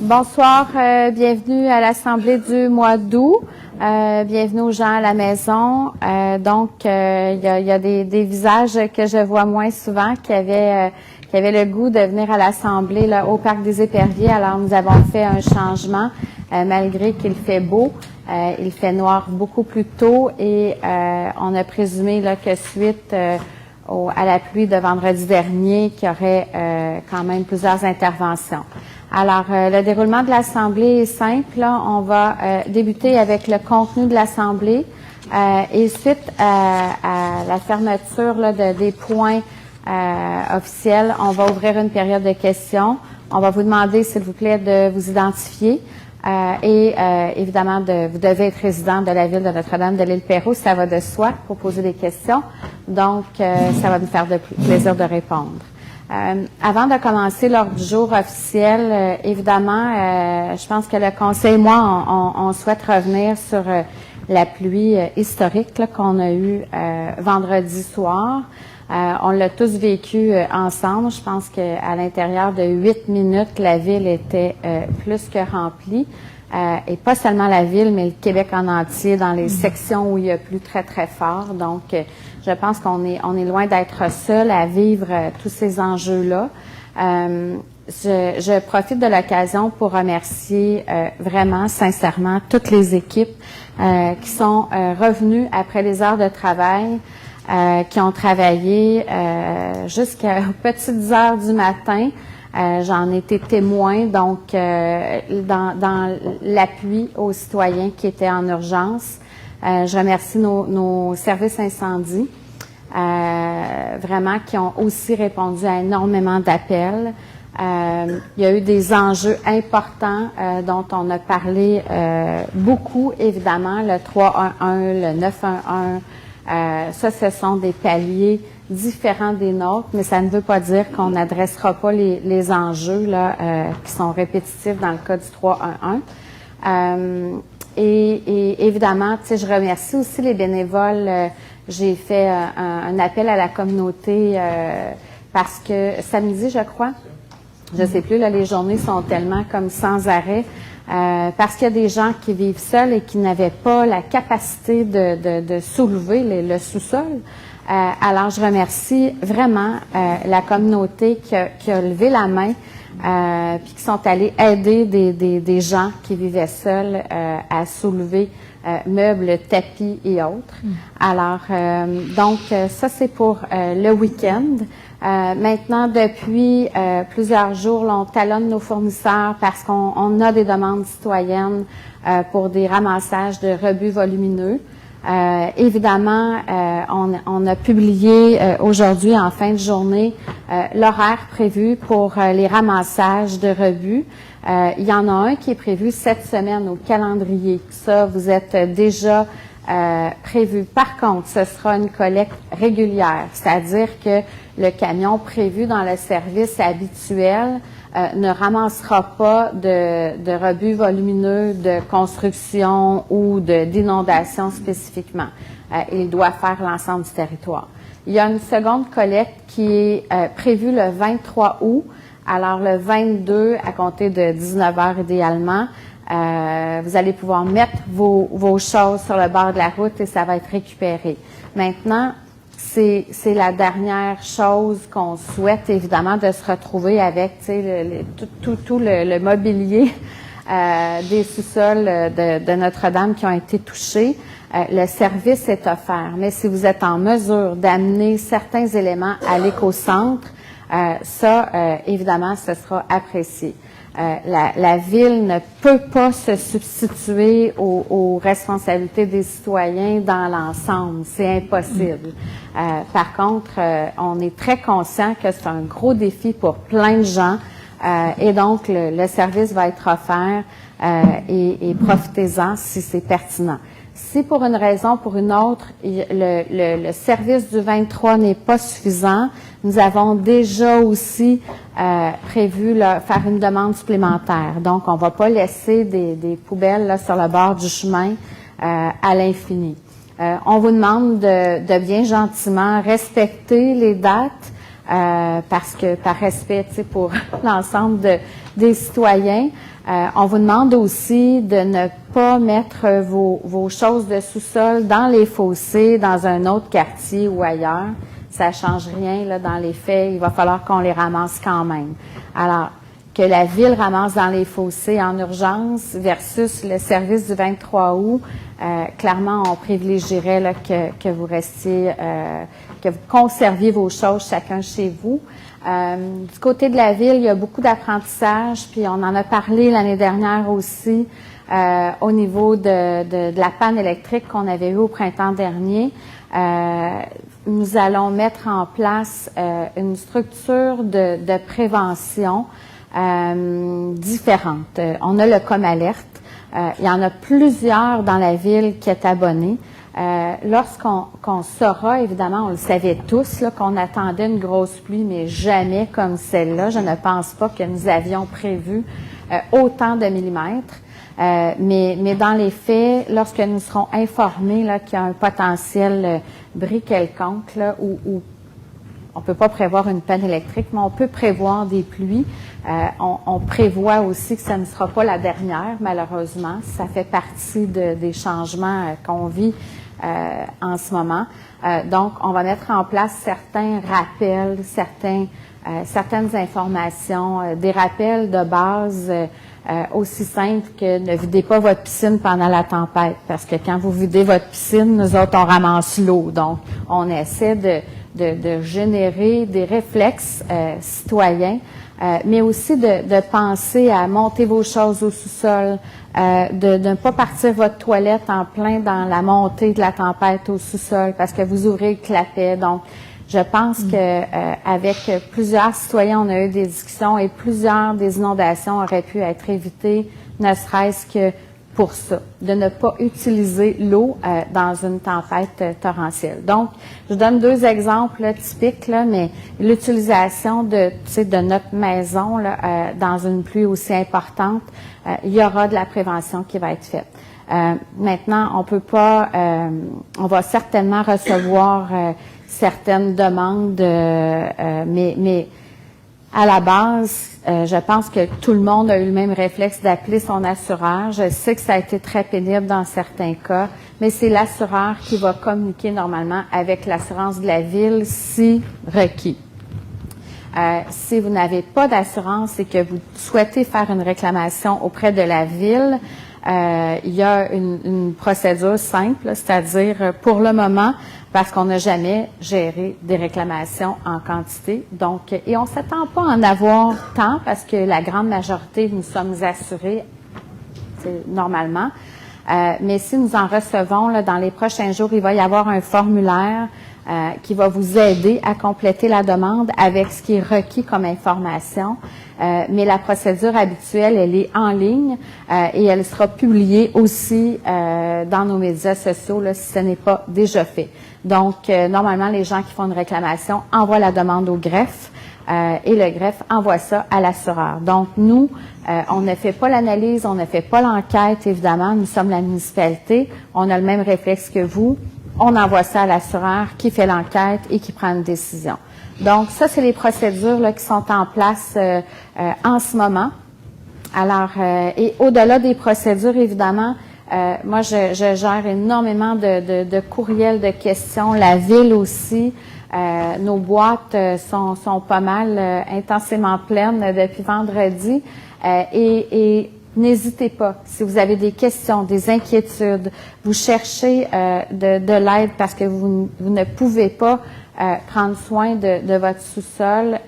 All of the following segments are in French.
Bonsoir, bienvenue à l'Assemblée du mois d'août. Bienvenue aux gens à la maison. Il y a des visages que je vois moins souvent qui avaient le goût de venir à l'Assemblée là, au Parc des Éperviers. Alors, nous avons fait un changement malgré qu'il fait beau. Il fait noir beaucoup plus tôt et on a présumé là, que suite à la pluie de vendredi dernier, qu'il y aurait quand même plusieurs interventions. Alors, le déroulement de l'Assemblée est simple. Là. On va débuter avec le contenu de l'Assemblée et suite à la fermeture là, des points officiels, on va ouvrir une période de questions. On va vous demander, s'il vous plaît, de vous identifier évidemment, vous devez être résident de la ville de Notre-Dame de l'Île-Perrot, ça va de soi pour poser des questions. Donc, ça va nous faire plaisir de répondre. Avant de commencer l'ordre du jour officiel, évidemment, je pense que le Conseil et moi, on souhaite revenir sur la pluie historique qu'on a eue vendredi soir. On l'a tous vécu ensemble. Je pense qu'à l'intérieur de 8 minutes, la ville était plus que remplie. Et pas seulement la ville, mais le Québec en entier, dans les sections où il y a plu très, très fort. Donc, je pense qu'on est loin d'être seul à vivre tous ces enjeux-là. Je profite de l'occasion pour remercier vraiment, sincèrement, toutes les équipes qui sont revenues après les heures de travail, qui ont travaillé jusqu'aux petites heures du matin. J'en ai été témoin, donc, dans l'appui aux citoyens qui étaient en urgence. Je remercie nos services incendies, vraiment, qui ont aussi répondu à énormément d'appels. Il y a eu des enjeux importants dont on a parlé beaucoup, évidemment, le 311, le 911. Ça, ce sont des paliers différents des nôtres, mais ça ne veut pas dire qu'on n'adressera pas les enjeux là, qui sont répétitifs dans le cas du 311. Et évidemment, tu sais, je remercie aussi les bénévoles. J'ai fait un appel à la communauté parce que samedi, je crois, je sais plus, là, les journées sont tellement comme sans arrêt. Parce qu'il y a des gens qui vivent seuls et qui n'avaient pas la capacité de soulever le sous-sol. Alors, je remercie vraiment la communauté qui a levé la main puis qui sont allés aider des gens qui vivaient seuls à soulever meubles, tapis et autres. Alors, donc, ça, c'est pour le week-end. Maintenant, depuis plusieurs jours, là, on talonne nos fournisseurs parce qu'on a des demandes citoyennes pour des ramassages de rebuts volumineux. Évidemment, on a publié aujourd'hui, en fin de journée, l'horaire prévu pour les ramassages de rebuts. Il y en a un qui est prévu cette semaine au calendrier. Ça, vous êtes déjà prévu. Par contre, ce sera une collecte régulière, c'est-à-dire que le camion prévu dans le service habituel ne ramassera pas de rebuts volumineux de construction ou d'inondation spécifiquement. Il doit faire l'ensemble du territoire. Il y a une seconde collecte qui est prévue le 23 août. Alors, le 22, à compter de 19 heures idéalement, vous allez pouvoir mettre vos choses sur le bord de la route et ça va être récupéré. Maintenant, c'est la dernière chose qu'on souhaite, évidemment, de se retrouver avec tout le mobilier des sous-sols de Notre-Dame qui ont été touchés. Le service est offert, mais si vous êtes en mesure d'amener certains éléments à l'éco-centre, évidemment, ce sera apprécié. La Ville ne peut pas se substituer aux responsabilités des citoyens dans l'ensemble. C'est impossible. Par contre, on est très conscient que c'est un gros défi pour plein de gens et donc le service va être offert et profitez-en si c'est pertinent. Si pour une raison ou pour une autre, le service du 23 n'est pas suffisant, nous avons déjà aussi prévu faire une demande supplémentaire. Donc, on ne va pas laisser des poubelles là, sur le bord du chemin à l'infini. On vous demande de bien gentiment respecter les dates parce que par respect pour l'ensemble des citoyens. On vous demande aussi de ne pas mettre vos choses de sous-sol dans les fossés, dans un autre quartier ou ailleurs. Ça ne change rien là, dans les faits. Il va falloir qu'on les ramasse quand même. Alors, que la Ville ramasse dans les fossés en urgence versus le service du 23 août, clairement, on privilégierait là, que vous restiez, que vous conserviez vos choses chacun chez vous. Du côté de la Ville, il y a beaucoup d'apprentissage, puis on en a parlé l'année dernière aussi au niveau de la panne électrique qu'on avait eue au printemps dernier. Nous allons mettre en place une structure de prévention différente. On a le Comalerte. Il y en a plusieurs dans la Ville qui est abonné. Lorsqu'on saura, évidemment, on le savait tous, là, qu'on attendait une grosse pluie, mais jamais comme celle-là. Je ne pense pas que nous avions prévu autant de millimètres. Mais dans les faits, lorsque nous serons informés là, qu'il y a un potentiel bris quelconque, là, où on ne peut pas prévoir une panne électrique, mais on peut prévoir des pluies. On prévoit aussi que ça ne sera pas la dernière, malheureusement. Ça fait partie des changements qu'on vit en ce moment. Donc, on va mettre en place certains rappels, certaines informations, des rappels de base aussi simples que ne videz pas votre piscine pendant la tempête, parce que quand vous videz votre piscine, nous autres, on ramasse l'eau. Donc, on essaie de générer des réflexes citoyens, mais aussi de penser à monter vos choses au sous-sol, de ne pas partir votre toilette en plein dans la montée de la tempête au sous-sol parce que vous ouvrez le clapet. Donc, je pense que avec plusieurs citoyens, on a eu des discussions et plusieurs des inondations auraient pu être évitées, ne serait-ce que pour ça, de ne pas utiliser l'eau dans une tempête torrentielle. Donc, je donne deux exemples là, typiques, là, mais l'utilisation de notre maison là, dans une pluie aussi importante, il y aura de la prévention qui va être faite. Maintenant, on peut pas, on va certainement recevoir certaines demandes, mais à la base, je pense que tout le monde a eu le même réflexe d'appeler son assureur. Je sais que ça a été très pénible dans certains cas, mais c'est l'assureur qui va communiquer normalement avec l'assurance de la Ville si requis. Si vous n'avez pas d'assurance et que vous souhaitez faire une réclamation auprès de la Ville, il y a une procédure simple, c'est-à-dire pour le moment, parce qu'on n'a jamais géré des réclamations en quantité. Donc, et on ne s'attend pas à en avoir tant parce que la grande majorité, nous sommes assurés normalement. Mais si nous en recevons là, dans les prochains jours, il va y avoir un formulaire qui va vous aider à compléter la demande avec ce qui est requis comme information. Mais la procédure habituelle, elle est en ligne et elle sera publiée aussi dans nos médias sociaux là, si ce n'est pas déjà fait. Donc, normalement, les gens qui font une réclamation envoient la demande au greffe et le greffe envoie ça à l'assureur. Donc, nous, on ne fait pas l'analyse, on ne fait pas l'enquête, évidemment. Nous sommes la municipalité, on a le même réflexe que vous. On envoie ça à l'assureur qui fait l'enquête et qui prend une décision. Donc, ça, c'est les procédures là, qui sont en place en ce moment. Alors, et au-delà des procédures, évidemment, moi, je gère énormément de courriels, de questions. La Ville aussi. Nos boîtes sont pas mal intensément pleines depuis vendredi. Et n'hésitez pas, si vous avez des questions, des inquiétudes, vous cherchez de l'aide parce que vous ne pouvez pas prendre soin de votre sous-sol.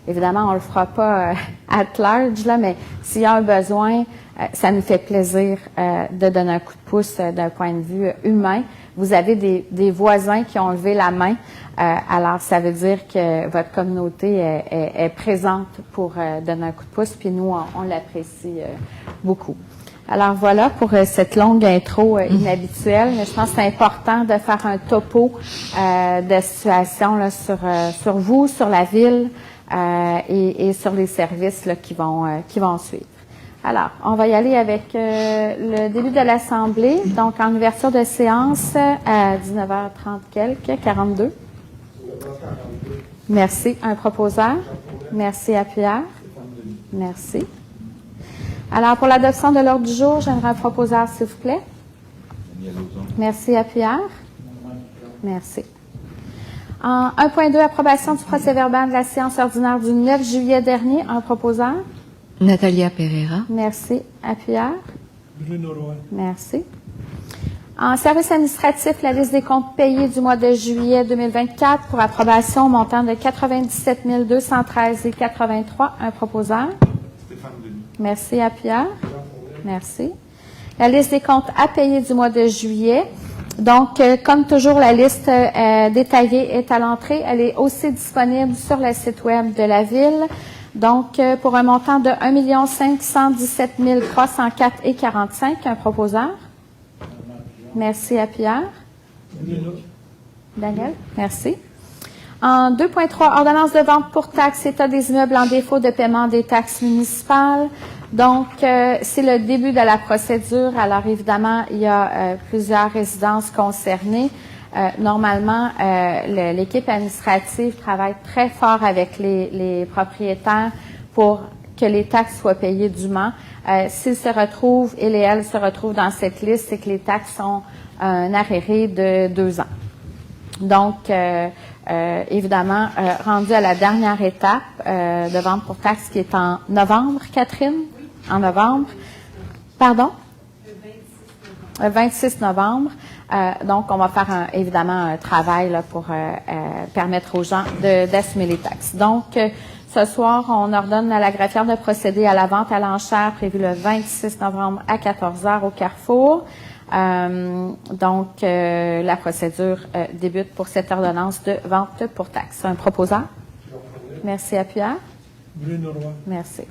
Évidemment, on le fera pas at large, là, mais s'il y a un besoin, ça nous fait plaisir de donner un coup de pouce d'un point de vue humain. Vous avez des voisins qui ont levé la main, alors ça veut dire que votre communauté est présente pour donner un coup de pouce, puis nous, on l'apprécie beaucoup. Alors voilà pour cette longue intro inhabituelle, mais je pense que c'est important de faire un topo de situation là, sur vous, sur la Ville et sur les services là, qui vont suivre. Alors, on va y aller avec le début de l'Assemblée. Donc, en ouverture de séance à 19h30 quelques, 42. Merci. Un proposeur. Merci, appuyeur. Merci. Alors, pour l'adoption de l'ordre du jour, j'aimerais un proposeur, s'il vous plaît. Merci, appuyeur. Merci. En 1.2, approbation du procès-verbal de la séance ordinaire du 9 juillet dernier. Un proposeur. Natalia Pereira. Merci, appuyeur. Bruno Roy. Merci. En service administratif, la liste des comptes payés du mois de juillet 2024 pour approbation au montant de 97 213,83. Un proposeur. Stéphane Denis. Merci, appuyeur. Merci. La liste des comptes à payer du mois de juillet. Donc, comme toujours, la liste détaillée est à l'entrée. Elle est aussi disponible sur le site web de la Ville. Donc, pour un montant de 1 517 304,45. Un proposeur. Merci, appuyeur. Daniel, merci. En 2.3, ordonnance de vente pour taxes, état des immeubles en défaut de paiement des taxes municipales. Donc, c'est le début de la procédure. Alors, évidemment, il y a plusieurs résidences concernées. Normalement, l'équipe administrative travaille très fort avec les propriétaires pour que les taxes soient payées dûment. S'ils se retrouvent, ils et elles se retrouvent dans cette liste, c'est que les taxes sont un arriéré de 2 ans. Donc, évidemment, rendu à la dernière étape de vente pour taxes qui est en novembre, Catherine? En novembre. Pardon? Le 26 novembre. Donc, on va faire évidemment un travail là, pour permettre aux gens d'assumer les taxes. Donc, ce soir, on ordonne à la greffière de procéder à la vente à l'enchère prévue le 26 novembre à 14h au Carrefour. Donc, la procédure débute pour cette ordonnance de vente pour taxes. Un proposeur? Merci, appuyeur. Bruno Roy. Merci.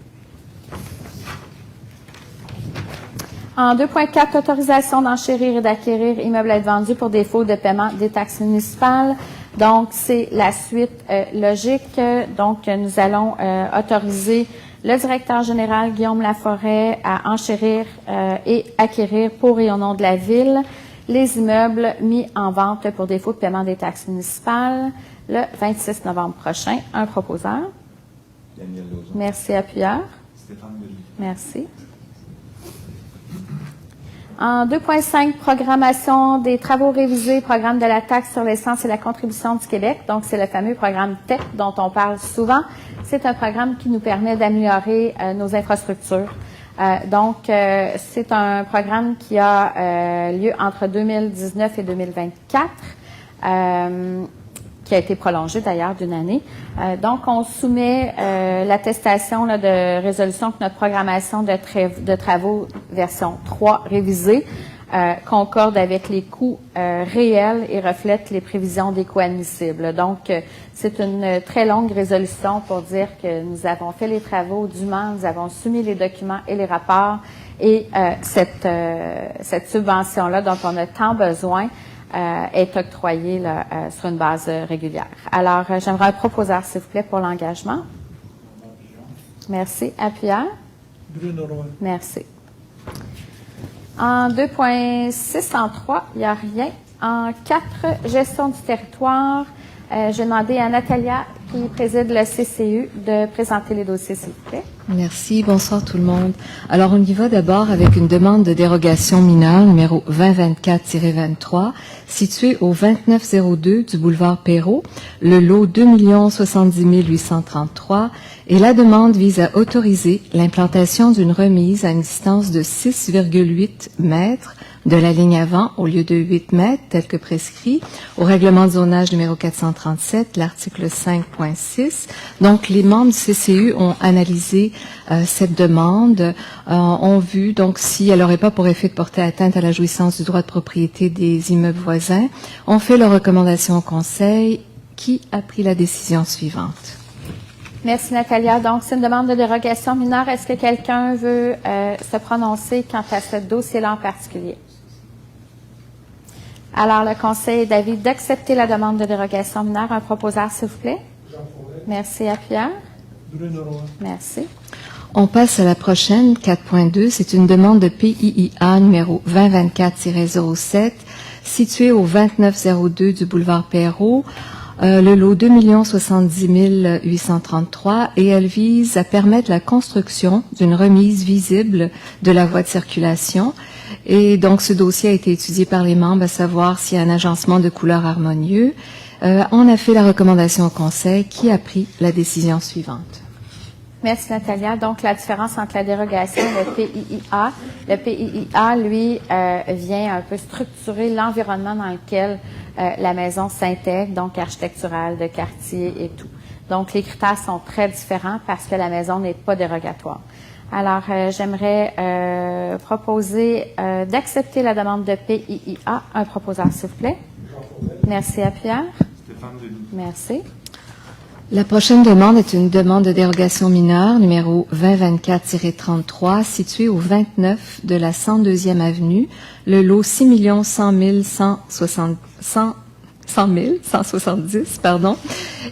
En 2.4, autorisation d'enchérir et d'acquérir immeuble à être vendu pour défaut de paiement des taxes municipales. Donc, c'est la suite logique. Donc, nous allons autoriser le directeur général Guillaume Laforêt à enchérir et acquérir pour et au nom de la Ville les immeubles mis en vente pour défaut de paiement des taxes municipales le 26 novembre prochain. Un proposeur. Daniel Lauzon. Merci, appuyeur. Stéphane Denis. Merci. En 2.5, programmation des travaux révisés, programme de la taxe sur l'essence et la contribution du Québec. Donc, c'est le fameux programme TEC dont on parle souvent. C'est un programme qui nous permet d'améliorer nos infrastructures. Donc, c'est un programme qui a lieu entre 2019 et 2024. Qui a été prolongé d'ailleurs d'une année. Donc, on soumet l'attestation de résolution que notre programmation de travaux version 3 révisée concorde avec les coûts réels et reflète les prévisions des coûts admissibles. Donc, c'est une très longue résolution pour dire que nous avons fait les travaux dûment, nous avons soumis les documents et les rapports et cette subvention-là dont on a tant besoin est octroyée là, sur une base régulière. Alors, j'aimerais un proposeur, s'il vous plaît, pour l'engagement. Merci. Appuyeur. Bruno Roy. Merci. En 2.6, en 3, il n'y a rien. En 4, gestion du territoire, j'ai demandé à Natalia, qui préside le CCU, de présenter les dossiers, s'il vous plaît. Merci. Bonsoir tout le monde. Alors, on y va d'abord avec une demande de dérogation mineure numéro 2024-23, située au 2902 du boulevard Perrault, le lot 2 070 833, et la demande vise à autoriser l'implantation d'une remise à une distance de 6,8 mètres de la ligne avant au lieu de 8 mètres, tel que prescrit au règlement de zonage numéro 437, l'article 5.6. Donc, les membres du CCU ont analysé cette demande, ont vu donc si elle n'aurait pas pour effet de porter atteinte à la jouissance du droit de propriété des immeubles voisins, ont fait leur recommandation au Conseil qui a pris la décision suivante. Merci, Natalia. Donc, c'est une demande de dérogation mineure. Est-ce que quelqu'un veut se prononcer quant à ce dossier-là en particulier? Alors, le Conseil est d'avis d'accepter la demande de dérogation mineure. Un proposeur, s'il vous plaît. Jean Forêt. Merci, appuyeur. Bruno Roy. Merci. On passe à la prochaine, 4.2. C'est une demande de PIIA numéro 2024-07, située au 2902 du boulevard Perrault. le lot 2 70 833 et elle vise à permettre la construction d'une remise visible de la voie de circulation. Et donc, ce dossier a été étudié par les membres à savoir s'il y a un agencement de couleurs harmonieux. On a fait la recommandation au Conseil qui a pris la décision suivante. Merci, Natalia. Donc, la différence entre la dérogation et le PIIA. Le PIIA, lui, vient un peu structurer l'environnement dans lequel la maison s'intègre, donc architectural, de quartier et tout. Donc, les critères sont très différents parce que la maison n'est pas dérogatoire. Alors, j'aimerais proposer d'accepter la demande de PIIA. Un proposeur, s'il vous plaît. Merci à Pierre. Stéphane Denis. Merci. La prochaine demande est une demande de dérogation mineure numéro 2024-33 située au 29 de la 102e avenue, le lot 6 170,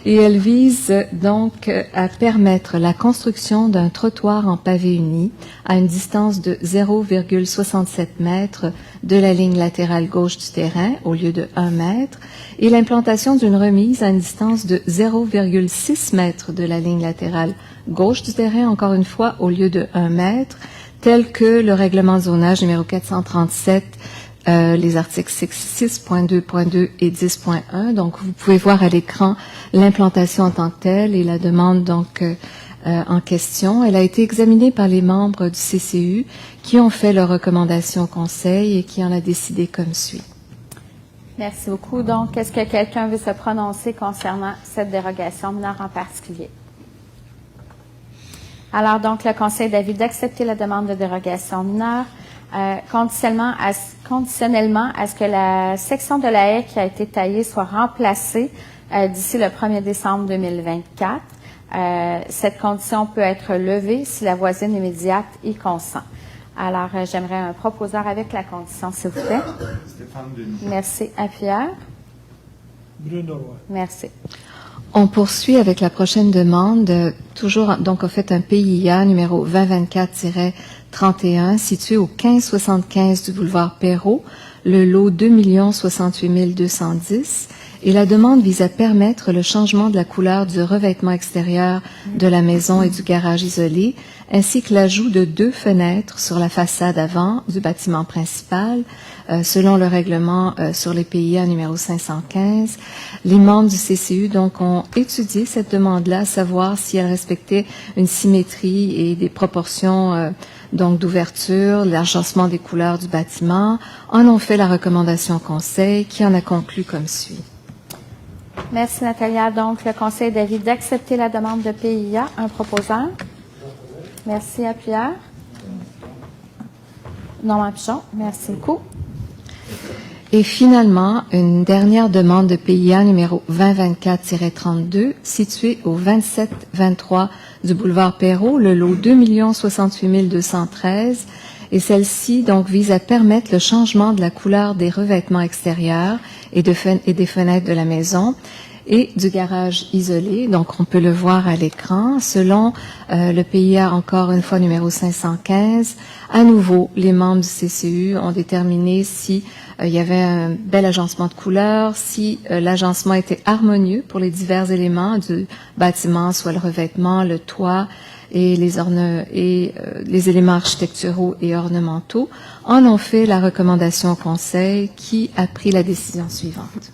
et elle vise donc à permettre la construction d'un trottoir en pavé uni à une distance de 0,67 mètres de la ligne latérale gauche du terrain au lieu de 1 mètre et l'implantation d'une remise à une distance de 0,6 mètres de la ligne latérale gauche du terrain, encore une fois, au lieu de 1 mètre, tel que le règlement de zonage numéro 437 les articles 6.2.2 et 10.1. Donc, vous pouvez voir à l'écran l'implantation en tant que telle et la demande donc en question. Elle a été examinée par les membres du CCU qui ont fait leurs recommandations au Conseil et qui en a décidé comme suit. Merci beaucoup. Donc, est-ce que quelqu'un veut se prononcer concernant cette dérogation mineure en particulier? Alors, donc, le Conseil d'avis d'accepter la demande de dérogation mineure conditionnellement à ce que la section de la haie qui a été taillée soit remplacée d'ici le 1er décembre 2024. Cette condition peut être levée si la voisine immédiate y consent. Alors, j'aimerais un proposeur avec la condition, s'il vous plaît. Stéphane Denis. Merci à Pierre. Bruno Roy. Merci. On poursuit avec la prochaine demande, toujours donc en fait un PIA numéro 2024-31 situé au 1575 du boulevard Perrault, le lot 2 68 210 et la demande vise à permettre le changement de la couleur du revêtement extérieur de la maison et du garage isolé ainsi que l'ajout de 2 fenêtres sur la façade avant du bâtiment principal, selon le règlement sur les PIA numéro 515. Les membres du CCU donc ont étudié cette demande-là, à savoir si elle respectait une symétrie et des proportions donc d'ouverture, l'agencement des couleurs du bâtiment, en ont fait la recommandation au Conseil qui en a conclu comme suit. Merci Natalia. Donc, le Conseil d'avis d'accepter la demande de PIA. Un proposeur. Merci à Pierre. Normand Pichon. Merci beaucoup. Et finalement, une dernière demande de PIA numéro 2024-32 située au 27-23 du boulevard Perrault, le lot 2 68 213. Et celle-ci donc vise à permettre le changement de la couleur des revêtements extérieurs et des fenêtres de la maison et du garage isolé. Donc, on peut le voir à l'écran. Selon le PIA, encore une fois, numéro 515, à nouveau, les membres du CCU ont déterminé si il y avait un bel agencement de couleurs, si l'agencement était harmonieux pour les divers éléments du bâtiment, soit le revêtement, le toit et les éléments architecturaux et ornementaux, en ont fait la recommandation au Conseil qui a pris la décision suivante.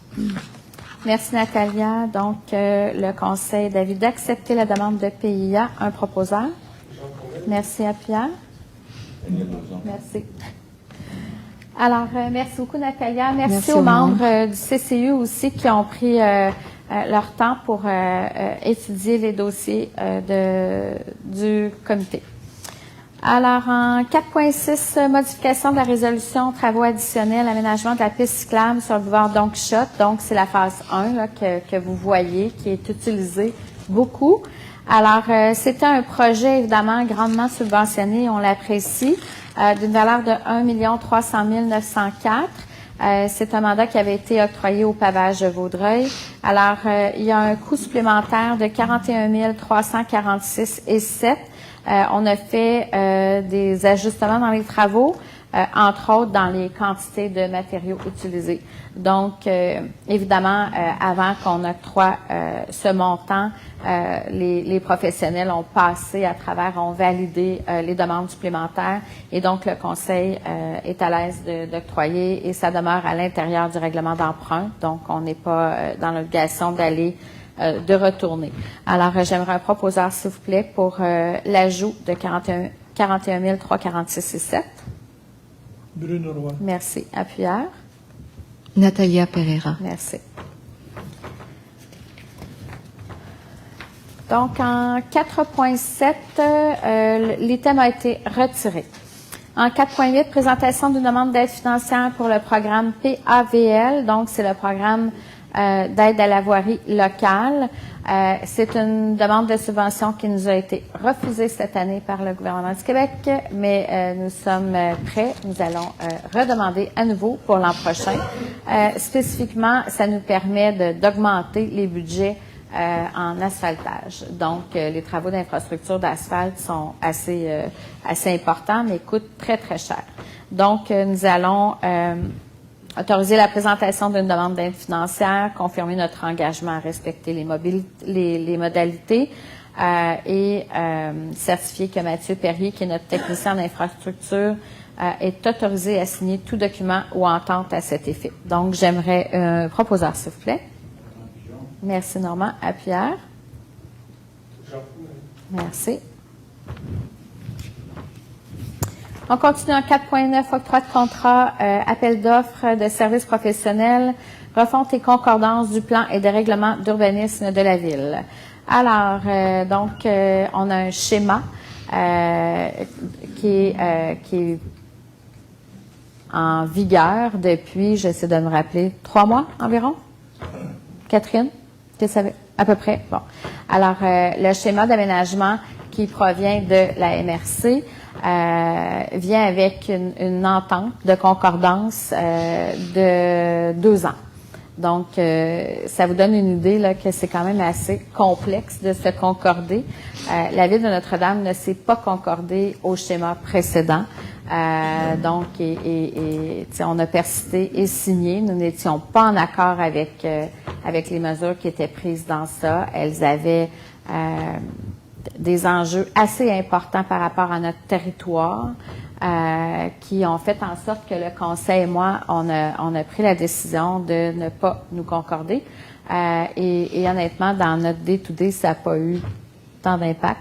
Merci Natalia. Donc, le Conseil d'avis d'accepter la demande de PIA. Un proposeur. Merci à Pierre. Daniel Lauzon. Merci. Alors, merci beaucoup Natalia. Merci aux aux membres du CCU aussi qui ont pris leur temps pour étudier les dossiers du comité. Alors, en 4.6, modification de la résolution, travaux additionnels, aménagement de la piste cyclable sur le boulevard Don Quichotte. Donc, c'est la phase 1 là, que vous voyez, qui est utilisée beaucoup. Alors, c'était un projet, évidemment, grandement subventionné, on l'apprécie, d'une valeur de 1 300 904. C'est un mandat qui avait été octroyé au pavage de Vaudreuil. Alors, il y a un coût supplémentaire de 41 346 et 7. On a fait des ajustements dans les travaux. entre autres dans les quantités de matériaux utilisés. Donc, évidemment, avant qu'on octroie ce montant, les professionnels ont passé à travers, ont validé les demandes supplémentaires et donc le Conseil est à l'aise d'octroyer et ça demeure à l'intérieur du règlement d'emprunt. Donc, on n'est pas dans l'obligation d'aller de retourner. Alors, j'aimerais un proposeur, s'il vous plaît, pour l'ajout de 41 346,7. Bruno Roy. Merci. Appuyeur. Natalia Pereira. Merci. Donc, en 4.7, l'item a été retiré. En 4.8, présentation d'une demande d'aide financière pour le programme PAVL. Donc, c'est le programme d'aide à la voirie locale. C'est une demande de subvention qui nous a été refusée cette année par le gouvernement du Québec, mais nous sommes prêts. Nous allons redemander à nouveau pour l'an prochain. Spécifiquement, ça nous permet d'augmenter les budgets en asphaltage. Donc, les travaux d'infrastructure d'asphalte sont assez importants, mais coûtent très, très cher. Donc, nous allons autoriser la présentation d'une demande d'aide financière, confirmer notre engagement à respecter les modalités et certifier que Mathieu Perrier, qui est notre technicien en infrastructure, est autorisé à signer tout document ou entente à cet effet. Donc, j'aimerais un proposeur, s'il vous plaît. Merci, Normand. Appuyeur. Merci. On continue en 4.9, octroi de contrat, appel d'offres de services professionnels, refonte et concordance du plan et des règlements d'urbanisme de la Ville. Alors, donc, on a un schéma qui est en vigueur depuis, j'essaie de me rappeler, 3 mois environ. Catherine, tu savais? À peu près. Bon. Alors, le schéma d'aménagement qui provient de la MRC vient avec une entente de concordance de 2 ans. Donc, ça vous donne une idée là, que c'est quand même assez complexe de se concorder. La Ville de Notre-Dame ne s'est pas concordée au schéma précédent. Donc, on a persisté et signé. Nous n'étions pas en accord avec les mesures qui étaient prises dans ça. Elles avaient des enjeux assez importants par rapport à notre territoire qui ont fait en sorte que le Conseil et moi, on a pris la décision de ne pas nous concorder. Et honnêtement, dans notre day-to-day, ça n'a pas eu tant d'impact.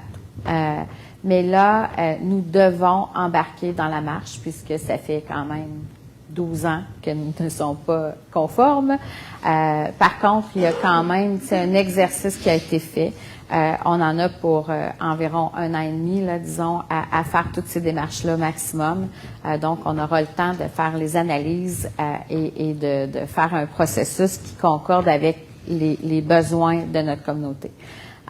Mais là, nous devons embarquer dans la marche puisque ça fait quand même 12 ans que nous ne sommes pas conformes. Par contre, il y a quand même, c'est un exercice qui a été fait. On en a pour environ 1 an et demi, là, disons, à faire toutes ces démarches-là maximum. Donc, on aura le temps de faire les analyses et de faire un processus qui concorde avec les besoins de notre communauté.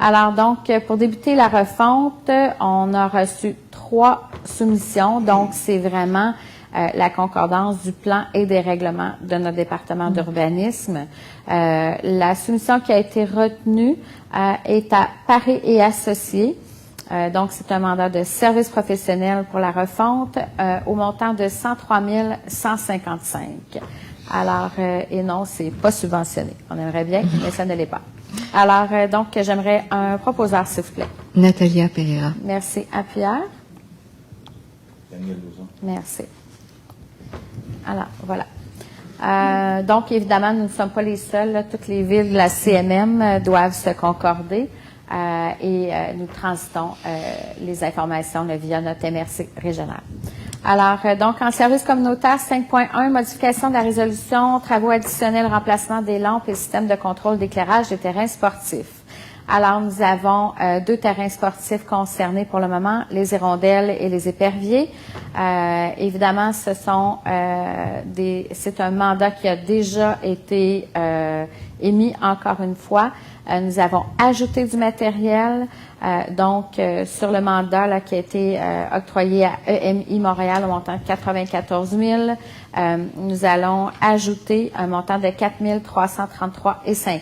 Alors, donc, pour débuter la refonte, on a reçu 3 soumissions. Donc, c'est vraiment la concordance du plan et des règlements de notre département d'urbanisme. La soumission qui a été retenue est à Paris et Associés. Donc, c'est un mandat de service professionnel pour la refonte au montant de 103 155. Alors, et non, c'est pas subventionné. On aimerait bien, mais ça ne l'est pas. Alors, donc, j'aimerais un proposeur, s'il vous plaît. Natalia Pereira. Merci. Appuyeur. Daniel Lauzon. Merci. Alors, voilà. Donc, évidemment, nous ne sommes pas les seuls. Là. Toutes les villes de la CMM doivent se concorder et nous transitons les informations là, via notre MRC régionale. Alors, donc, en service communautaire 5.1, modification de la résolution, travaux additionnels, remplacement des lampes et système de contrôle d'éclairage des terrains sportifs. Alors, nous avons 2 terrains sportifs concernés pour le moment, les Hirondelles et les Éperviers. Évidemment, ce sont c'est un mandat qui a déjà été émis encore une fois. Nous avons ajouté du matériel, donc sur le mandat là, qui a été octroyé à EMI Montréal au montant de 94 000, nous allons ajouter un montant de 4 333,50.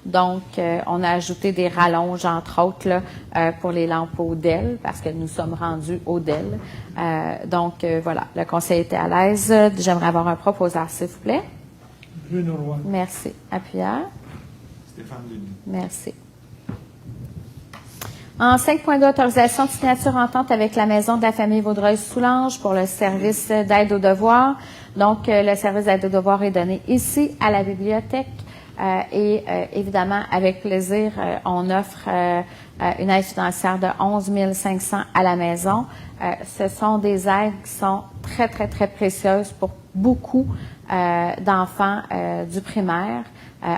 Donc, on a ajouté des rallonges, entre autres, là, pour les lampes au DEL, parce que nous sommes rendus au DEL. Donc, voilà, le conseil était à l'aise. J'aimerais avoir un proposeur, s'il vous plaît. Bruno Roy. Merci. Appuyeur. Stéphane Denis. Merci. En 5.2, autorisation de signature entente avec la Maison de la famille Vaudreuil-Soulanges pour le service d'aide aux devoirs. Donc, le service d'aide aux devoirs est donné ici, à la bibliothèque. Et évidemment, avec plaisir, on offre une aide financière de 11 500 à la maison. Ce sont des aides qui sont très, très, très précieuses pour beaucoup d'enfants du primaire.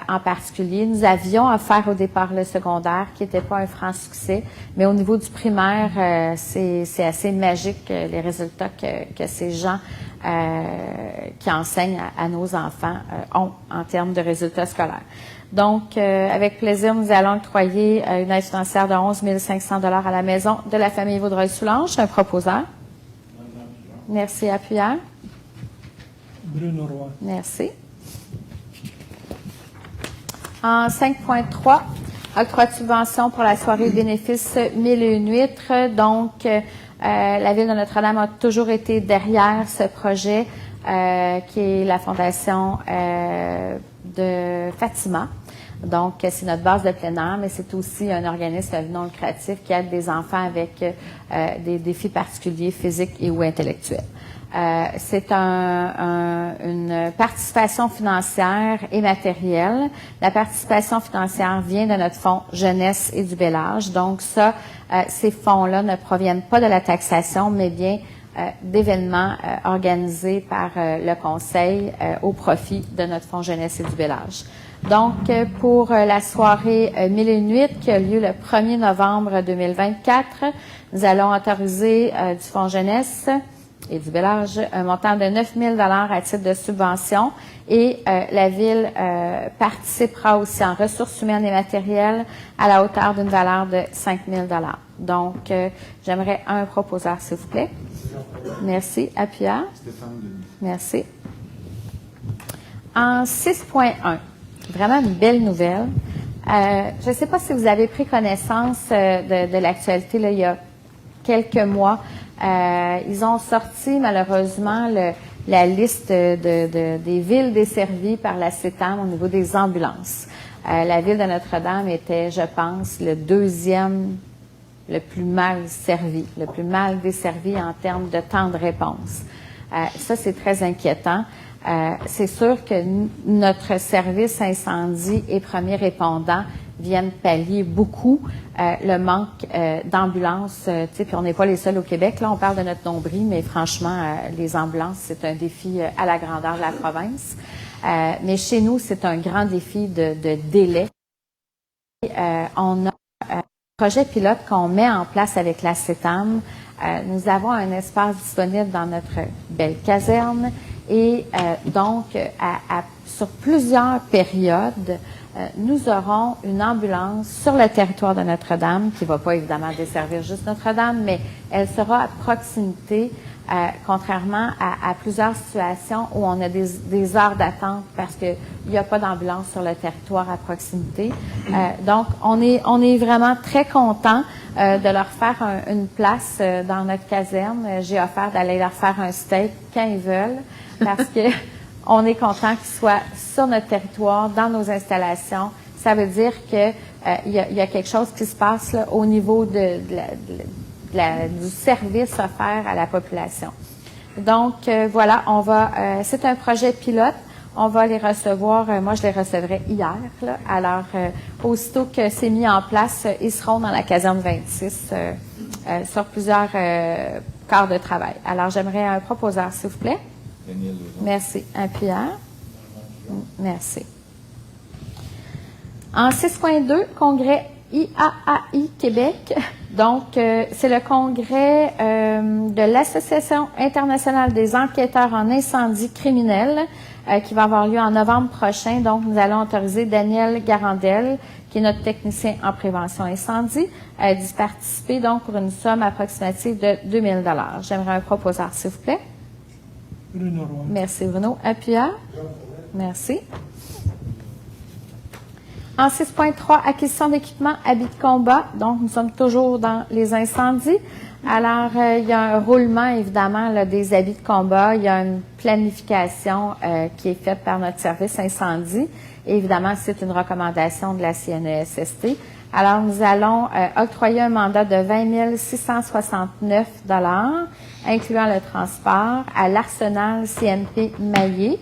En particulier, nous avions offert au départ le secondaire, qui n'était pas un franc succès, mais au niveau du primaire, c'est assez magique les résultats que ces gens qui enseignent à nos enfants ont en termes de résultats scolaires. Donc, avec plaisir, nous allons octroyer une aide financière de 11 500 $ à la maison de la famille Vaudreuil-Soulanges. Un proposeur. Merci, appuyeur. Bruno Roy. Merci. En 5.3, octroi de subvention pour la soirée bénéfice 1001 huîtres. Donc, la Ville de Notre-Dame a toujours été derrière ce projet qui est la fondation de Fatima. Donc, c'est notre base de plein air, mais c'est aussi un organisme non lucratif qui aide des enfants avec des défis particuliers physiques et ou intellectuels. C'est une participation financière et matérielle. La participation financière vient de notre fonds jeunesse et du bel âge. Donc ça, ces fonds-là ne proviennent pas de la taxation, mais bien d'événements organisés par le conseil au profit de notre fonds jeunesse et du bel âge. Donc, pour la soirée 1001 huîtres qui a lieu le 1er novembre 2024, nous allons autoriser du fonds jeunesse et du bel âge un montant de 9 000 $ à titre de subvention et la Ville participera aussi en ressources humaines et matérielles à la hauteur d'une valeur de 5 000 $. Donc, j'aimerais un proposeur, s'il vous plaît. Merci. Appuyeur. Stéphane Denis. Merci. En 6.1, vraiment une belle nouvelle. Je ne sais pas si vous avez pris connaissance de l'actualité là, il y a quelques mois. Ils ont sorti malheureusement la liste des villes desservies par la CETAM au niveau des ambulances. La ville de Notre-Dame était, je pense, le deuxième le plus mal servi, le plus mal desservi en termes de temps de réponse. Ça, c'est très inquiétant. C'est sûr que notre service incendie et premiers répondants viennent pallier beaucoup le manque d'ambulances. Puis on n'est pas les seuls au Québec. Là, on parle de notre nombril, mais franchement, les ambulances, c'est un défi à la grandeur de la province. Mais chez nous, c'est un grand défi de délai. On a un projet pilote qu'on met en place avec la CETAM. Nous avons un espace disponible dans notre belle caserne et donc, sur plusieurs périodes, nous aurons une ambulance sur le territoire de Notre-Dame qui ne va pas évidemment desservir juste Notre-Dame, mais elle sera à proximité, contrairement à plusieurs situations où on a des heures d'attente parce qu'il n'y a pas d'ambulance sur le territoire à proximité. Donc, on est vraiment très content de leur faire une place dans notre caserne. J'ai offert d'aller leur faire un steak quand ils veulent parce que on est content qu'ils soient sur notre territoire, dans nos installations. Ça veut dire que il y a quelque chose qui se passe là, au niveau du service offert à la population. Donc, voilà, c'est un projet pilote. On va les recevoir, moi je les recevrai hier. Là, alors, aussitôt que c'est mis en place, ils seront dans la caserne 26 sur plusieurs quarts de travail. Alors, j'aimerais un proposeur, s'il vous plaît. Daniel Lauzon. Merci. Appuyeur. Merci. En 6.2, congrès IAAI Québec. Donc, c'est le congrès de l'Association internationale des enquêteurs en incendie criminels qui va avoir lieu en novembre prochain. Donc, nous allons autoriser Daniel Garandel, qui est notre technicien en prévention incendie, d'y participer donc pour une somme approximative de 2 000 $. J'aimerais un proposeur, s'il vous plaît. Bruno Roy. Merci, Bruno. Appuyeur. Merci. En 6.3, acquisition d'équipements, habits de combat. Donc, nous sommes toujours dans les incendies. Alors, il y a un roulement, évidemment, là, des habits de combat. Il y a une planification qui est faite par notre service incendie. Et évidemment, c'est une recommandation de la CNESST. Alors, nous allons octroyer un mandat de 20 669 $, incluant le transport, à l'Arsenal CMP Maillé.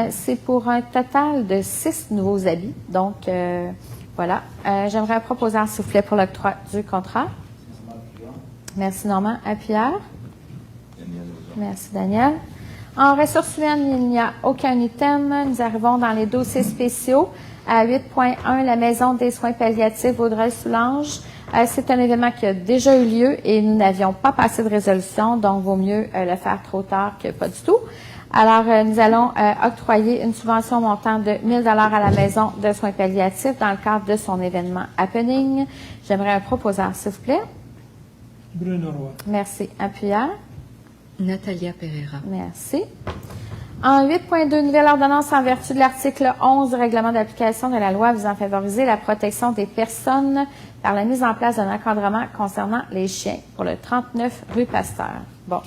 C'est pour un total de 6 nouveaux habits. Donc, voilà. J'aimerais proposer un soufflet pour l'octroi du contrat. Merci, Normand. Appuyeur. Daniel Lauson. Merci, Daniel. En ressources humaines, il n'y a aucun item. Nous arrivons dans les dossiers spéciaux. À 8.1, la Maison des soins palliatifs Vaudreuil-Soulanges. C'est un événement qui a déjà eu lieu et nous n'avions pas passé de résolution, donc vaut mieux le faire trop tard que pas du tout. Alors, nous allons octroyer une subvention montant de 1 000 $ à la Maison de soins palliatifs dans le cadre de son événement Happening. J'aimerais un proposeur, s'il vous plaît. Bruno Roy. Merci. Appuyeur. Natalia Pereira. Merci. En 8.2, nouvelle ordonnance en vertu de l'article 11 du règlement d'application de la loi visant à favoriser la protection des personnes par la mise en place d'un encadrement concernant les chiens pour le 39 rue Pasteur. Bon.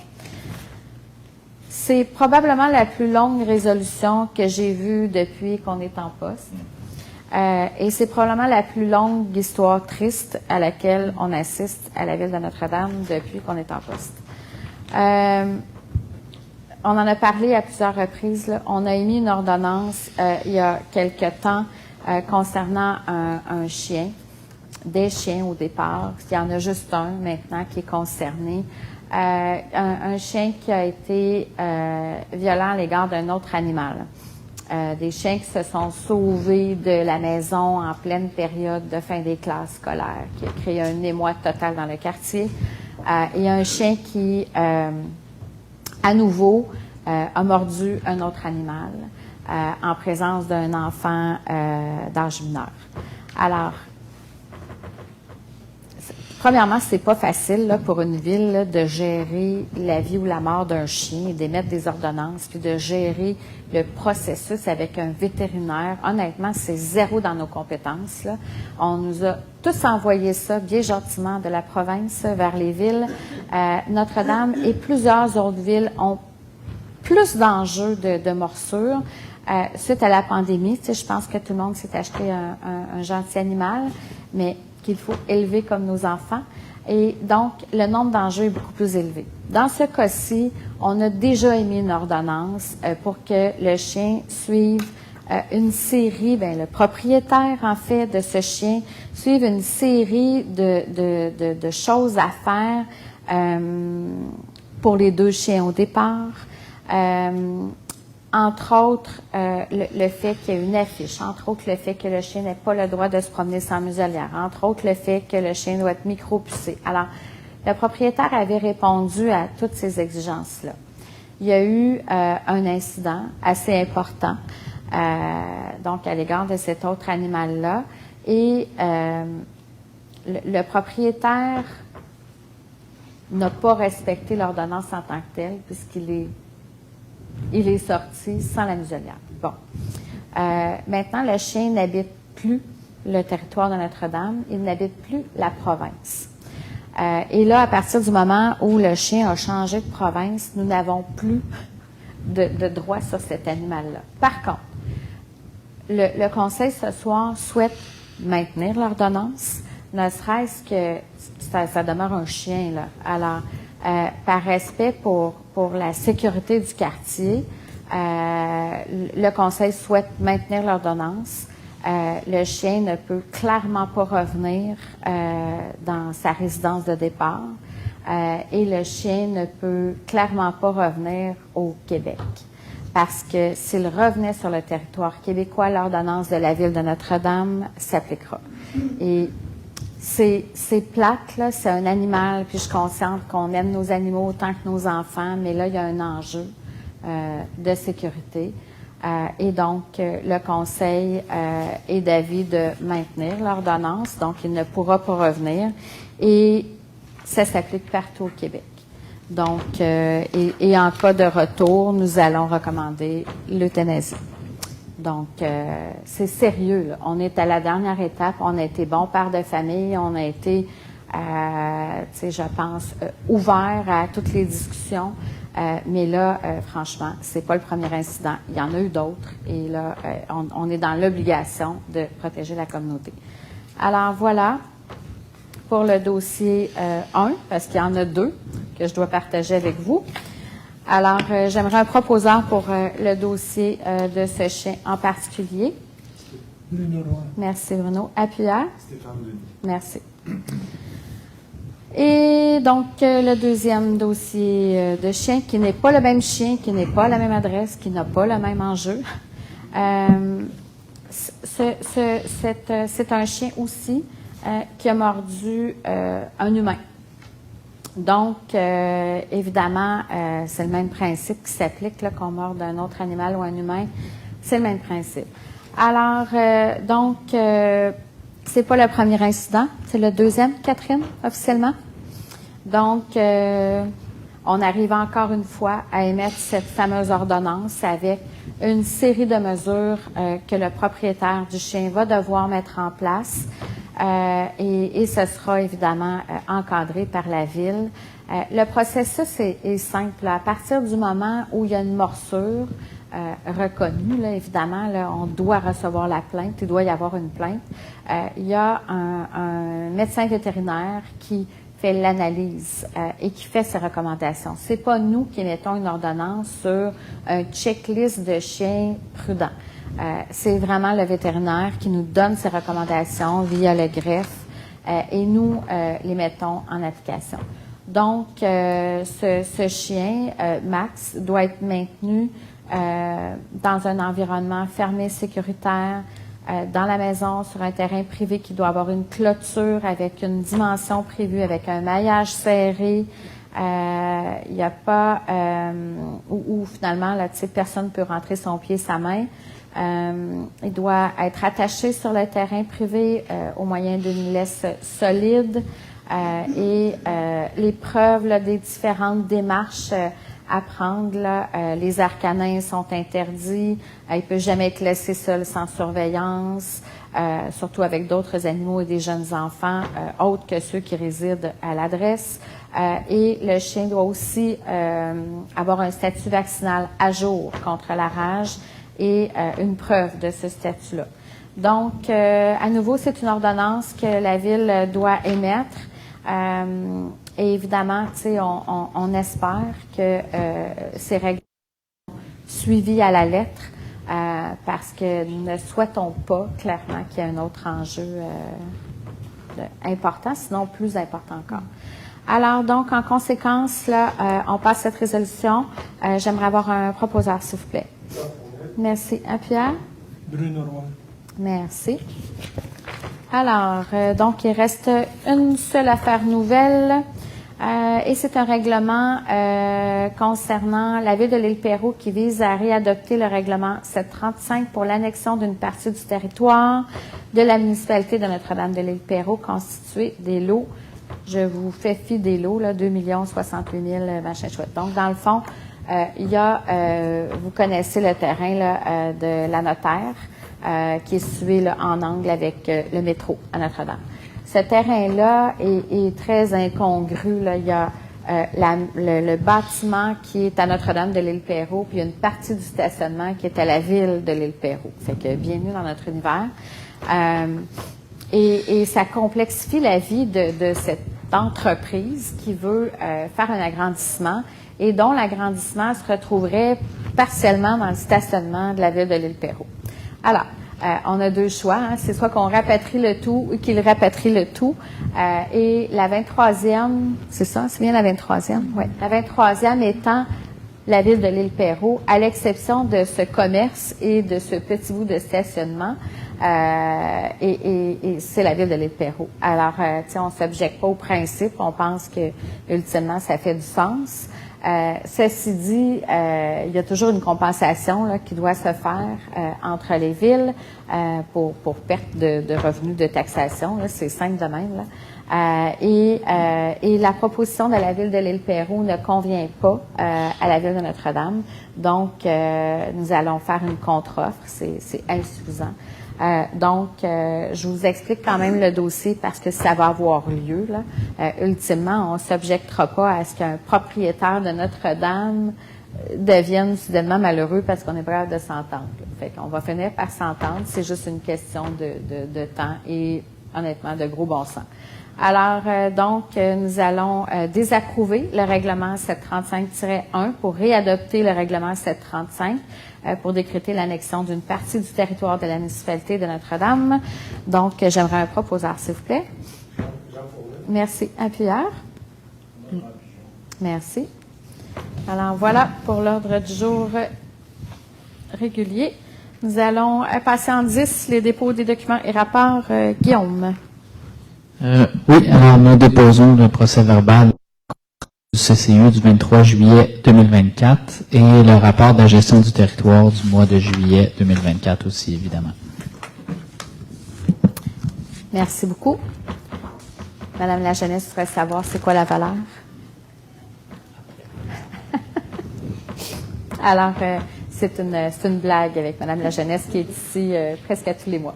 C'est probablement la plus longue résolution que j'ai vue depuis qu'on est en poste. Et c'est probablement la plus longue histoire triste à laquelle on assiste à la ville de Notre-Dame depuis qu'on est en poste. On en a parlé à plusieurs reprises, là. On a émis une ordonnance il y a quelque temps concernant un chien, des chiens au départ. Il y en a juste un maintenant qui est concerné. Un chien qui a été violent à l'égard d'un autre animal. Des chiens qui se sont sauvés de la maison en pleine période de fin des classes scolaires, qui a créé un émoi total dans le quartier. Et un chien qui, à nouveau, a mordu un autre animal en présence d'un enfant d'âge mineur. Alors, premièrement, c'est pas facile là, pour une ville là, de gérer la vie ou la mort d'un chien et d'émettre des ordonnances, puis de gérer le processus avec un vétérinaire. Honnêtement, c'est zéro dans nos compétences. Là. On nous a tous envoyé ça bien gentiment de la province vers les villes. Notre-Dame et plusieurs autres villes ont plus d'enjeux de morsures. Suite à la pandémie, tu sais, je pense que tout le monde s'est acheté un gentil animal, mais qu'il faut élever comme nos enfants. Et donc, le nombre d'enjeux est beaucoup plus élevé. Dans ce cas-ci, on a déjà émis une ordonnance pour que le chien suive une série, le propriétaire, en fait, de ce chien, suive une série de choses à faire pour les 2 chiens au départ. Entre autres, le fait qu'il y ait une affiche, entre autres le fait que le chien n'ait pas le droit de se promener sans muselière, entre autres le fait que le chien doit être micro-pucé. Alors, le propriétaire avait répondu à toutes ces exigences-là. Il y a eu un incident assez important, donc à l'égard de cet autre animal-là, et le propriétaire n'a pas respecté l'ordonnance en tant que telle, puisqu'il est sorti sans la muselière. Bon. Maintenant, le chien n'habite plus le territoire de Notre-Dame, il n'habite plus la province. Et là, à partir du moment où le chien a changé de province, nous n'avons plus de droit sur cet animal-là. Par contre, le Conseil ce soir souhaite maintenir l'ordonnance, ne serait-ce que ça demeure un chien, là. Alors, par respect pour la sécurité du quartier, le Conseil souhaite maintenir l'ordonnance. Le chien ne peut clairement pas revenir dans sa résidence de départ et le chien ne peut clairement pas revenir au Québec. Parce que s'il revenait sur le territoire québécois, l'ordonnance de la Ville de Notre-Dame s'appliquera. Et c'est plate, là, c'est un animal, puis je suis consciente qu'on aime nos animaux autant que nos enfants, mais là, il y a un enjeu de sécurité. Et donc, le Conseil est d'avis de maintenir l'ordonnance, donc il ne pourra pas revenir. Et ça s'applique partout au Québec. Donc, et en cas de retour, nous allons recommander l'euthanasie. Donc, c'est sérieux, là. On est à la dernière étape. On a été bons pères de famille. On a été, tu sais, je pense, ouverts à toutes les discussions. Mais là, franchement, c'est pas le premier incident. Il y en a eu d'autres. Et là, on est dans l'obligation de protéger la communauté. Alors, voilà pour le dossier 1, parce qu'il y en a 2 que je dois partager avec vous. Alors, j'aimerais un proposeur pour le dossier de ce chien en particulier. Bruno Roy. Merci, Bruno. Appuyeur. Stéphane Denis. Merci. Et donc, le deuxième dossier de chien, qui n'est pas le même chien, qui n'est pas la même adresse, qui n'a pas le même enjeu. C'est un chien aussi qui a mordu un humain. Donc, évidemment, c'est le même principe qui s'applique, là, qu'on morde un autre animal ou un humain. C'est le même principe. Alors, donc, c'est pas le premier incident, c'est le deuxième, Catherine, officiellement. Donc, on arrive encore une fois à émettre cette fameuse ordonnance avec une série de mesures que le propriétaire du chien va devoir mettre en place. Et ce sera évidemment encadré par la Ville. Le processus est simple. À partir du moment où il y a une morsure reconnue, là, évidemment, là, on doit recevoir la plainte, il doit y avoir une plainte. Il y a un médecin vétérinaire qui fait l'analyse et qui fait ses recommandations. C'est pas nous qui émettons une ordonnance sur un checklist de chiens prudents. C'est vraiment le vétérinaire qui nous donne ses recommandations via le greffe et nous les mettons en application. Donc, ce chien, Max, doit être maintenu dans un environnement fermé, sécuritaire, dans la maison, sur un terrain privé qui doit avoir une clôture avec une dimension prévue, avec un maillage serré. Il n'y a pas où finalement, là, tu sais, personne ne peut rentrer son pied, sa main. Il doit être attaché sur le terrain privé au moyen d'une laisse solide et les preuves là, des différentes démarches à prendre. Là, les arcanins sont interdits. Il ne peut jamais être laissé seul sans surveillance, surtout avec d'autres animaux et des jeunes enfants, autres que ceux qui résident à l'adresse. Et le chien doit aussi avoir un statut vaccinal à jour contre la rage et une preuve de ce statut-là. Donc, à nouveau, c'est une ordonnance que la Ville doit émettre. Et évidemment, tu sais, on espère que ces règles sont suivies à la lettre parce que nous ne souhaitons pas, clairement, qu'il y ait un autre enjeu important, sinon plus important encore. Alors, donc, en conséquence, là, on passe cette résolution. J'aimerais avoir un proposeur, s'il vous plaît. Merci. Pierre? Bruno Roy. Merci. Alors, donc, il reste une seule affaire nouvelle et c'est un règlement concernant la Ville de l'Île-Perrot qui vise à réadopter le règlement 735 pour l'annexion d'une partie du territoire de la municipalité de Notre-Dame-de-l'Île-Perrot constituée des lots. Je vous fais fi des lots, là, 2 068 000, machin chouette. Donc, dans le fond, il y a, vous connaissez le terrain là, de la Notaire, qui est situé là, en angle avec le métro à Notre-Dame. Ce terrain-là est très incongru. Là. Il y a le bâtiment qui est à Notre-Dame de l'Île-Perrot, puis il y a une partie du stationnement qui est à la Ville de l'Île-Perrot. Fait que bienvenue dans notre univers. Et ça complexifie la vie de cette entreprise qui veut faire un agrandissement et dont l'agrandissement se retrouverait partiellement dans le stationnement de la Ville de l'Île-Perrot. Alors, on a deux choix. Hein. C'est soit qu'on rapatrie le tout ou qu'il rapatrie le tout. Et la 23e, c'est ça? C'est bien la 23e? Oui. La 23e étant la Ville de l'Île-Perrot, à l'exception de ce commerce et de ce petit bout de stationnement. Et c'est la Ville de l'Île-Perrot. Alors, on ne s'objecte pas au principe. On pense que, ultimement, ça fait du sens. Ceci dit, il y a toujours une compensation là, qui doit se faire entre les villes pour perte de revenus de taxation. C'est simple de même. Et la proposition de la Ville de l'Île-Perrot ne convient pas à la Ville de Notre-Dame. Donc, nous allons faire une contre-offre. C'est insuffisant. Donc, je vous explique quand même le dossier parce que ça va avoir lieu, là. Ultimement, on ne s'objectera pas à ce qu'un propriétaire de Notre-Dame devienne soudainement malheureux parce qu'on est prêt de s'entendre. Fait qu'on va finir par s'entendre. C'est juste une question de temps et, honnêtement, de gros bon sens. Alors, nous allons désapprouver le règlement 735-1 pour réadopter le règlement 735 pour décréter l'annexion d'une partie du territoire de la municipalité de Notre-Dame. Donc, j'aimerais un proposeur, s'il vous plaît. Merci. Appuyeur. Merci. Alors, voilà pour l'ordre du jour régulier. Nous allons passer en 10 les dépôts des documents et rapports. Guillaume. Oui, alors nous déposons le procès-verbal du CCU du 23 juillet 2024 et le rapport de la gestion du territoire du mois de juillet 2024 aussi, évidemment. Merci beaucoup. Madame la jeunesse voudrait savoir c'est quoi la valeur. Alors, c'est une blague avec Madame la jeunesse qui est ici presque à tous les mois.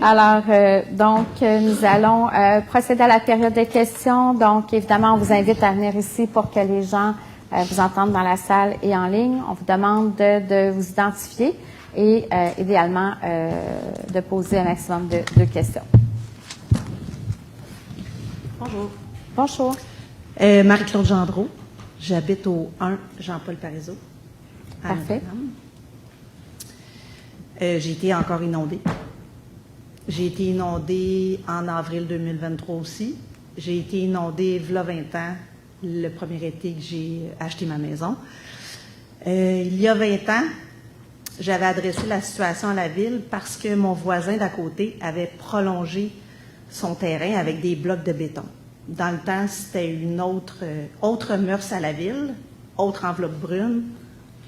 Alors, nous allons procéder à la période de questions. Donc, évidemment, on vous invite à venir ici pour que les gens vous entendent dans la salle et en ligne. On vous demande de vous identifier et, idéalement, de poser un maximum de questions. Bonjour. Bonjour. Marie-Claude Gendreau. J'habite au 1 Jean-Paul Parizeau. Parfait. J'ai été encore inondée. J'ai été inondée en avril 2023 aussi. J'ai été inondée il y a 20 ans, le premier été que j'ai acheté ma maison. Il y a 20 ans, j'avais adressé la situation à la ville parce que mon voisin d'à côté avait prolongé son terrain avec des blocs de béton. Dans le temps, c'était une autre mœurs à la ville, autre enveloppe brune,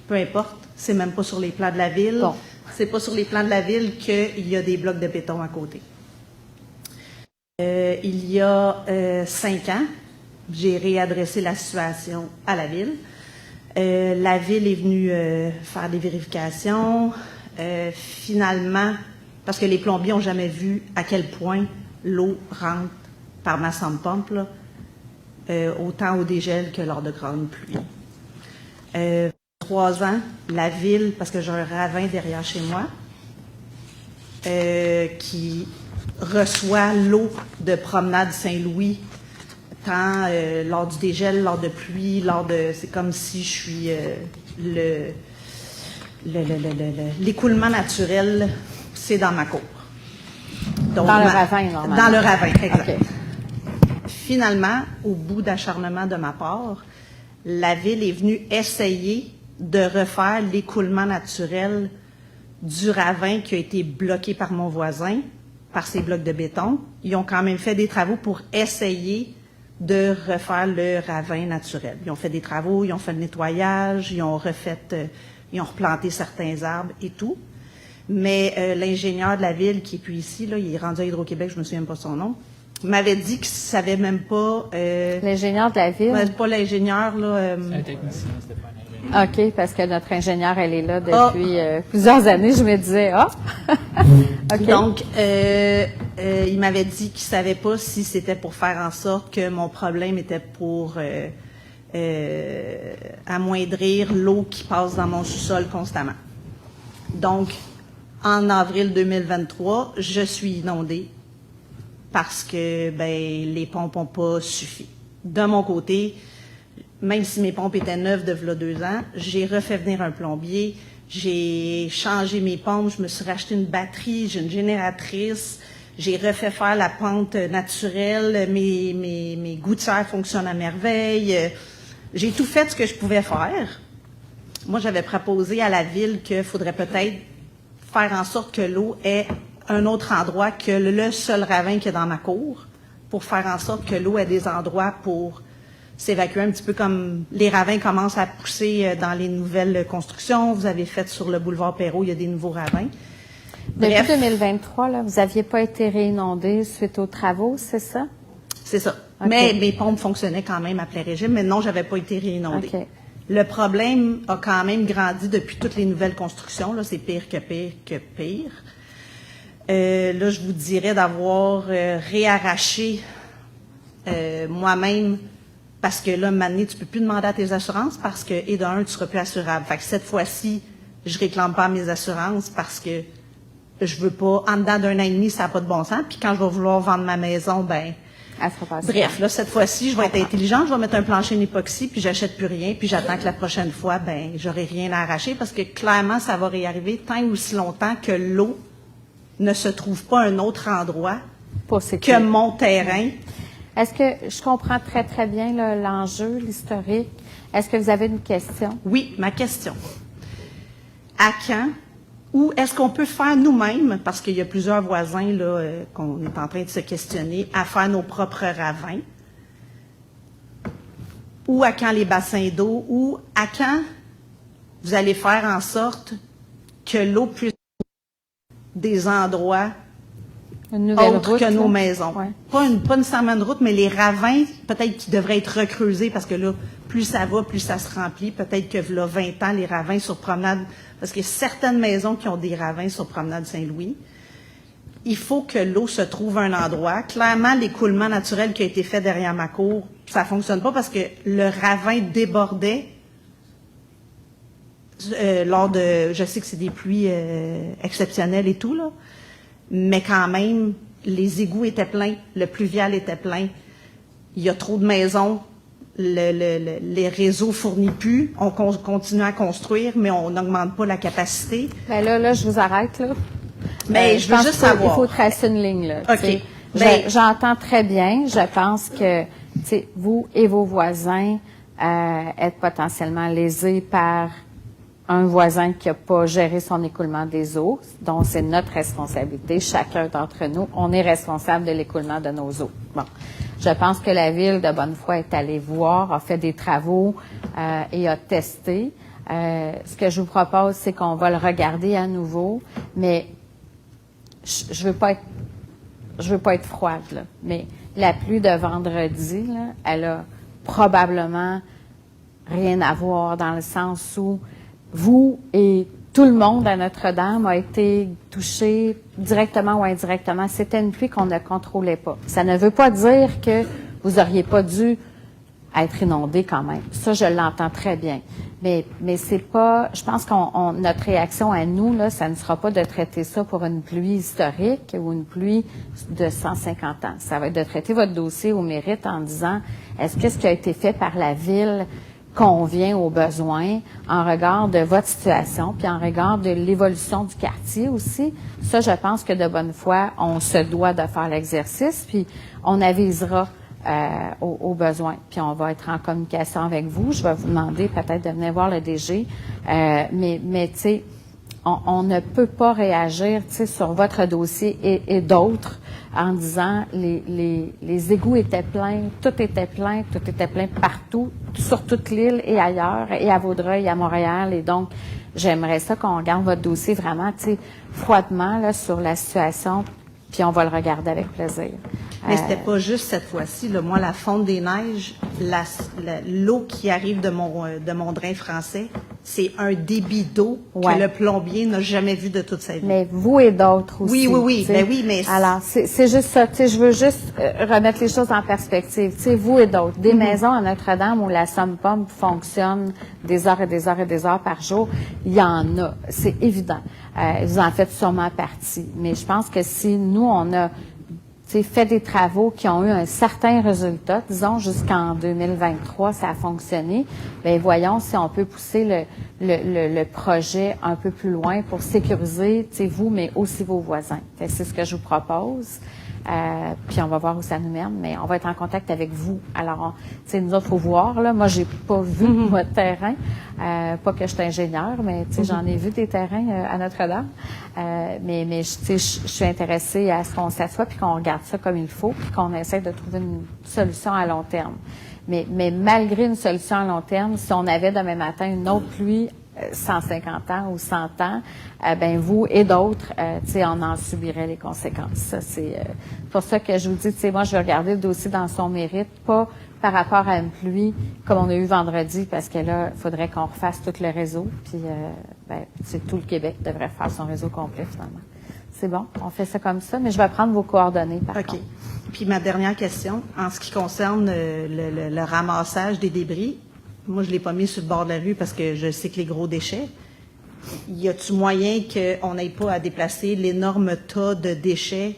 peu importe, c'est même pas sur les plans de la ville. Bon. C'est pas sur les plans de la ville qu'il y a des blocs de béton à côté. Il y a 5 ans, j'ai réadressé la situation à la ville. La ville est venue faire des vérifications. Finalement, parce que les plombiers n'ont jamais vu à quel point l'eau rentre par ma sump pump, là, autant au dégel que lors de grandes pluies. 3 ans, la ville, parce que j'ai un ravin derrière chez moi, qui reçoit l'eau de promenade Saint-Louis, tant lors du dégel, lors de pluie, c'est comme si je suis l'écoulement naturel, c'est dans ma cour. Donc, Dans le ravin, normalement. Dans le ravin, exact. Okay. Finalement, au bout d'acharnement de ma part, la ville est venue essayer de refaire l'écoulement naturel du ravin qui a été bloqué par mon voisin, par ces blocs de béton. Ils ont quand même fait des travaux pour essayer de refaire le ravin naturel. Ils ont fait des travaux, ils ont fait le nettoyage, ils ont replanté certains arbres et tout. Mais l'ingénieur de la ville qui est plus ici, là, il est rendu à Hydro-Québec, je me souviens pas son nom, m'avait dit qu'il ne savait même pas... L'ingénieur de la ville? Pas l'ingénieur, là... Un technicien, c'était pas un ingénieur. OK, parce que notre ingénieur, elle est là depuis plusieurs années. Je me disais, OK. Donc, il m'avait dit qu'il ne savait pas si c'était pour faire en sorte que mon problème était pour amoindrir l'eau qui passe dans mon sous-sol constamment. Donc, en avril 2023, je suis inondée parce que les pompes n'ont pas suffi. De mon côté, même si mes pompes étaient neuves de v'là 2 ans, j'ai refait venir un plombier, j'ai changé mes pompes, je me suis racheté une batterie, j'ai une génératrice, j'ai refait faire la pente naturelle, mes gouttières fonctionnent à merveille. J'ai tout fait ce que je pouvais faire. Moi, j'avais proposé à la ville qu'il faudrait peut-être faire en sorte que l'eau ait un autre endroit que le seul ravin qu'il y a dans ma cour, pour faire en sorte que l'eau ait des endroits pour s'évacuer un petit peu comme les ravins commencent à pousser dans les nouvelles constructions. Vous avez fait sur le boulevard Perrault, il y a des nouveaux ravins. Depuis Bref, 2023, là, vous n'aviez pas été réinondé suite aux travaux, c'est ça? C'est ça. OK. Mais mes pompes fonctionnaient quand même à plein régime, mais non, j'avais pas été réinondée. OK. Le problème a quand même grandi depuis toutes les nouvelles constructions. Là, c'est pire que pire que pire. Là, je vous dirais d'avoir réarraché moi-même, parce que là, maintenant, tu peux plus demander à tes assurances parce que, et d'un, tu seras plus assurable. Fait que cette fois-ci, je réclame pas mes assurances parce que je veux pas, en dedans d'un an et demi, ça n'a pas de bon sens. Puis quand je vais vouloir vendre ma maison, ben, Elle sera pas bref, là, cette fois-ci, je vais être intelligente, je vais mettre un plancher en époxy, puis j'achète plus rien, puis j'attends que la prochaine fois, ben, j'aurai rien à arracher parce que clairement, ça va réarriver tant et aussi longtemps que l'eau ne se trouve pas un autre endroit pour que sécuriser. mon terrain. Est-ce que je comprends très, très bien là, l'enjeu, l'historique? Est-ce que vous avez une question? Oui, ma question. À quand? Ou est-ce qu'on peut faire nous-mêmes, parce qu'il y a plusieurs voisins là, qu'on est en train de se questionner, à faire nos propres ravins? Ou à quand les bassins d'eau? Ou à quand vous allez faire en sorte que l'eau puisse des endroits Une nouvelle autres route, que nos là? maisons? Ouais. Pas nécessairement une route, mais les ravins, peut-être qu'ils devraient être recreusés parce que là, plus ça va, plus ça se remplit. Peut-être que là, 20 ans, les ravins sur promenade, parce qu'il y a certaines maisons qui ont des ravins sur promenade Saint-Louis. Il faut que l'eau se trouve un endroit. Clairement, l'écoulement naturel qui a été fait derrière ma cour, ça fonctionne pas parce que le ravin débordait lors de, je sais que c'est des pluies exceptionnelles et tout, là, mais quand même, les égouts étaient pleins, le pluvial était plein, il y a trop de maisons, les réseaux fournissent plus, on continue à construire, mais on n'augmente pas la capacité. Ben là, je vous arrête, là. Mais je veux pense juste qu'il faut- savoir. Il faut tracer une ligne, là. OK. tu sais. Ben- J'entends très bien. Je pense que, tu sais, vous et vos voisins êtes potentiellement lésés par un voisin qui n'a pas géré son écoulement des eaux, donc c'est notre responsabilité. Chacun d'entre nous, on est responsable de l'écoulement de nos eaux. Bon. Je pense que la Ville de Bonnefoy est allée voir, a fait des travaux et a testé. Ce que je vous propose, c'est qu'on va le regarder à nouveau, mais je veux pas être froide, là, mais la pluie de vendredi, là, elle a probablement rien à voir dans le sens où vous et tout le monde à Notre-Dame a été touché directement ou indirectement. C'était une pluie qu'on ne contrôlait pas. Ça ne veut pas dire que vous auriez pas dû être inondé quand même. Ça, je l'entends très bien. Mais c'est pas, je pense notre réaction à nous, là, ça ne sera pas de traiter ça pour une pluie historique ou une pluie de 150 ans. Ça va être de traiter votre dossier au mérite en disant, est-ce que ce qui a été fait par la Ville convient aux besoins en regard de votre situation, puis en regard de l'évolution du quartier aussi. Ça, je pense que de bonne foi, on se doit de faire l'exercice, puis on avisera aux besoins. Puis on va être en communication avec vous. Je vais vous demander peut-être de venir voir le DG, mais tu sais, on ne peut pas réagir, tu sais, sur votre dossier et d'autres en disant les égouts étaient pleins, tout était plein partout, sur toute l'île et ailleurs, et à Vaudreuil, à Montréal. Et donc, j'aimerais ça qu'on regarde votre dossier vraiment, tu sais, froidement là, sur la situation, puis on va le regarder avec plaisir. Mais c'était pas juste cette fois-ci. Là. Moi, la fonte des neiges, l'eau qui arrive de mon drain français, c'est un débit d'eau Ouais. que le plombier n'a jamais vu de toute sa vie. Mais vous et d'autres aussi. Oui. tu sais. Ben oui, mais Alors, c'est juste ça. Tu sais, je veux juste remettre les choses en perspective. Tu sais, vous et d'autres. Des maisons à Notre-Dame où la somme-pomme fonctionne des heures et des heures et des heures par jour, il y en a. C'est évident. Vous en faites sûrement partie. Mais je pense que si nous, on a fait des travaux qui ont eu un certain résultat, disons jusqu'en 2023, ça a fonctionné, bien voyons si on peut pousser le projet un peu plus loin pour sécuriser vous, mais aussi vos voisins. Fait que c'est ce que je vous propose. Puis on va voir où ça nous mène, mais on va être en contact avec vous. Alors, nous autres, faut voir, là. Moi, j'ai pas vu votre terrain. Pas que je suis ingénieur, mais j'en ai vu des terrains à Notre-Dame. Mais je suis intéressée à ce qu'on s'assoie puis qu'on regarde ça comme il faut puis qu'on essaie de trouver une solution à long terme. Mais malgré une solution à long terme, si on avait demain matin une autre pluie 150 ans ou 100 ans, ben vous et d'autres, tu sais, on en subirait les conséquences. Ça, c'est pour ça que je vous dis, tu sais, moi, je vais regarder le dossier dans son mérite, pas par rapport à une pluie comme on a eu vendredi, parce que là, il faudrait qu'on refasse tout le réseau, puis ben, c'est tout le Québec devrait faire son réseau complet, finalement. C'est bon, on fait ça comme ça, mais je vais prendre vos coordonnées, par OK. contre. Puis ma dernière question, en ce qui concerne le ramassage des débris, moi, je ne l'ai pas mis sur le bord de la rue parce que je sais que les gros déchets. Y a-tu moyen qu'on n'ait pas à déplacer l'énorme tas de déchets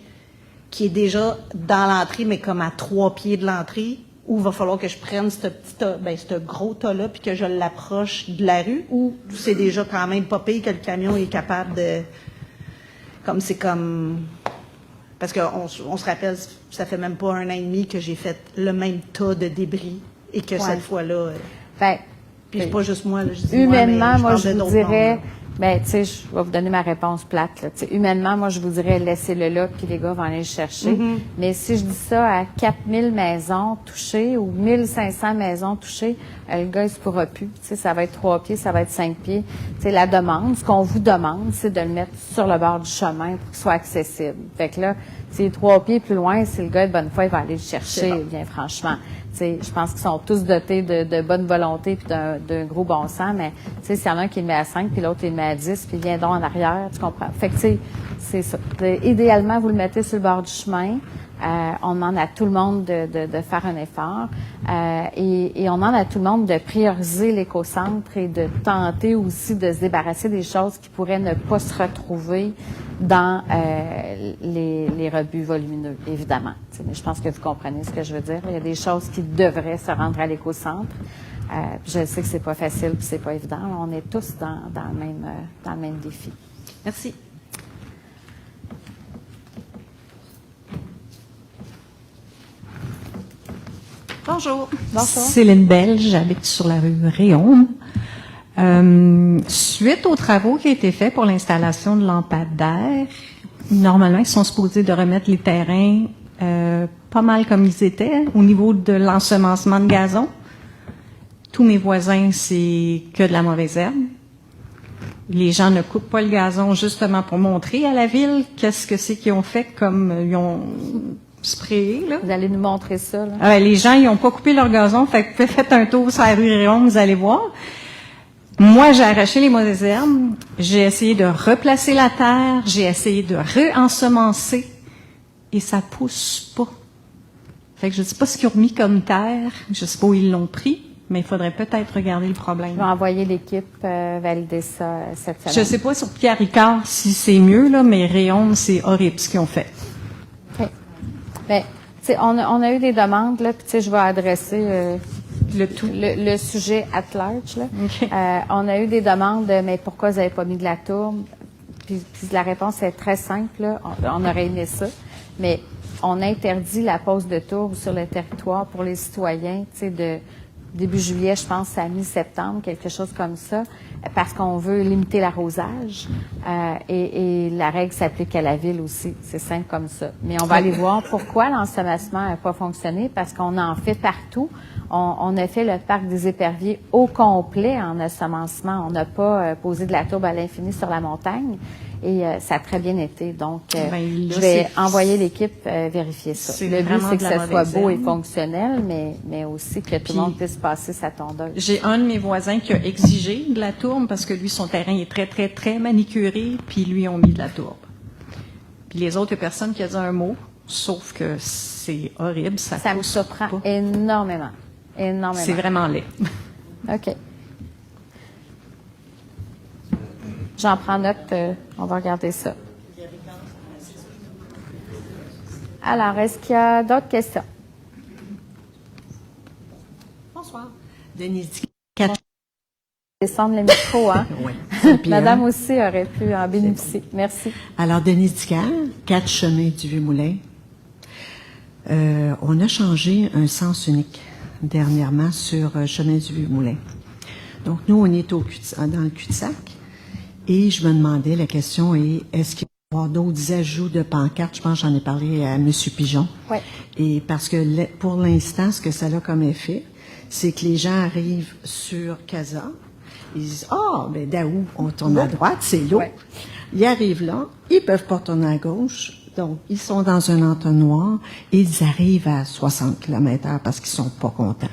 qui est déjà dans l'entrée, mais comme à 3 pieds de l'entrée, ou va falloir que je prenne ce petit tas, ce gros tas-là, puis que je l'approche de la rue, ou c'est déjà quand même pas pire que le camion est capable de... Parce qu'on se rappelle, ça fait même pas 1 an et demi que j'ai fait le même tas de débris et que cette fois-là... Ben, puis c'est pas juste moi, là, je dis humainement, moi, parle je de vous d'autres dirais, mondes, là. ben, tu sais, je vais vous donner ma réponse plate, là. Tu sais, humainement, moi, je vous dirais, laissez-le là, puis les gars vont aller le chercher. Mais si je dis ça à 4000 maisons touchées ou 1500 maisons touchées, le gars, il se pourra plus. Tu sais, ça va être 3 pieds, ça va être 5 pieds. Tu sais, la demande, ce qu'on vous demande, c'est de le mettre sur le bord du chemin pour qu'il soit accessible. Fait que là, c'est 3 pieds plus loin, si le gars de bonne foi, il va aller le chercher, bien franchement. Tu sais, je pense qu'ils sont tous dotés de bonne volonté puis d'un gros bon sens, mais tu sais, s'il y en a un qui le met à 5 puis l'autre il le met à 10 puis il vient donc en arrière, tu comprends? Fait que tu sais, c'est ça. Idéalement, vous le mettez sur le bord du chemin. On demande à tout le monde de faire un effort et on demande à tout le monde de prioriser l'écocentre et de tenter aussi de se débarrasser des choses qui pourraient ne pas se retrouver dans les rebuts volumineux, évidemment. T'sais, mais je pense que vous comprenez ce que je veux dire. Il y a des choses qui devraient se rendre à l'écocentre. Je sais que c'est pas facile puis c'est pas évident. On est tous dans le même défi. Merci. Bonjour. Bonsoir. Céline Belge, j'habite sur la rue Réaume. Suite aux travaux qui ont été faits pour l'installation de lampadaires, normalement, ils sont supposés de remettre les terrains pas mal comme ils étaient au niveau de l'ensemencement de gazon. Tous mes voisins, c'est que de la mauvaise herbe. Les gens ne coupent pas le gazon justement pour montrer à la ville qu'est-ce que c'est qu'ils ont fait comme ils ont sprayé, là. Vous allez nous montrer ça, là. Ah ouais, les gens, ils n'ont pas coupé leur gazon, fait que faites un tour sur la rue Réaume, vous allez voir. Moi, j'ai arraché les mauvaises herbes, j'ai essayé de replacer la terre, j'ai essayé de re-ensemencer, et ça pousse pas. Fait que je ne sais pas ce qu'ils ont remis comme terre, je sais pas où ils l'ont pris, mais il faudrait peut-être regarder le Je problème. vais envoyer l'équipe valider ça cette semaine. Je sais pas sur Pierre Ricard si c'est mieux, là, mais Réaume, c'est horrible ce qu'ils ont fait. OK. Ben, tu sais, on a eu des demandes, là, puis tu sais, je vais adresser le sujet at large, là. OK. On a eu des demandes de, mais pourquoi vous n'avez pas mis de la tourbe? Puis la réponse est très simple, là. On aurait aimé ça, mais on interdit la pose de tourbe sur le territoire pour les citoyens, tu sais, de début juillet, je pense, à mi-septembre, quelque chose comme ça, parce qu'on veut limiter l'arrosage. Et la règle s'applique à la ville aussi. C'est simple comme ça. Mais on va aller voir pourquoi l'ensemencement n'a pas fonctionné, parce qu'on en fait partout. On a fait le parc des Éperviers au complet en ensemencement. On n'a pas posé de la tourbe à l'infini sur la montagne. Et ça a très bien été. Donc, je vais envoyer l'équipe vérifier ça. Le but, c'est que ça soit beau et fonctionnel, mais aussi que tout le monde puisse passer sa tondeuse. J'ai un de mes voisins qui a exigé de la tourbe parce que lui, son terrain est très, très, très manicuré, puis lui, ont mis de la tourbe. Puis les autres, il y a personne qui a dit un mot, sauf que c'est horrible, ça me pousse surprend pas. énormément. Énormément. C'est vraiment laid. OK. J'en prends note, on va regarder ça. Alors, est-ce qu'il y a d'autres questions? Bonsoir. Denise Ducat. Descendre le micro, hein? Oui. Madame aussi aurait pu en bénéficier. Merci. Alors, Denise Ducat, 4 chemin du Vieux-Moulin. On a changé un sens unique dernièrement sur chemin du Vieux-Moulin. Donc, nous, on est dans le cul-de-sac. Et je me demandais, la question est, est-ce qu'il va y avoir d'autres ajouts de pancartes? Je pense que j'en ai parlé à M. Pigeon. Oui. Et parce que pour l'instant, ce que ça a comme effet, c'est que les gens arrivent sur Casa Ils disent, ben d'où on tourne à droite, c'est l'eau. Ouais. Ils arrivent là, ils peuvent pas tourner à gauche. Donc, ils sont dans un entonnoir et ils arrivent à 60 km/h parce qu'ils sont pas contents.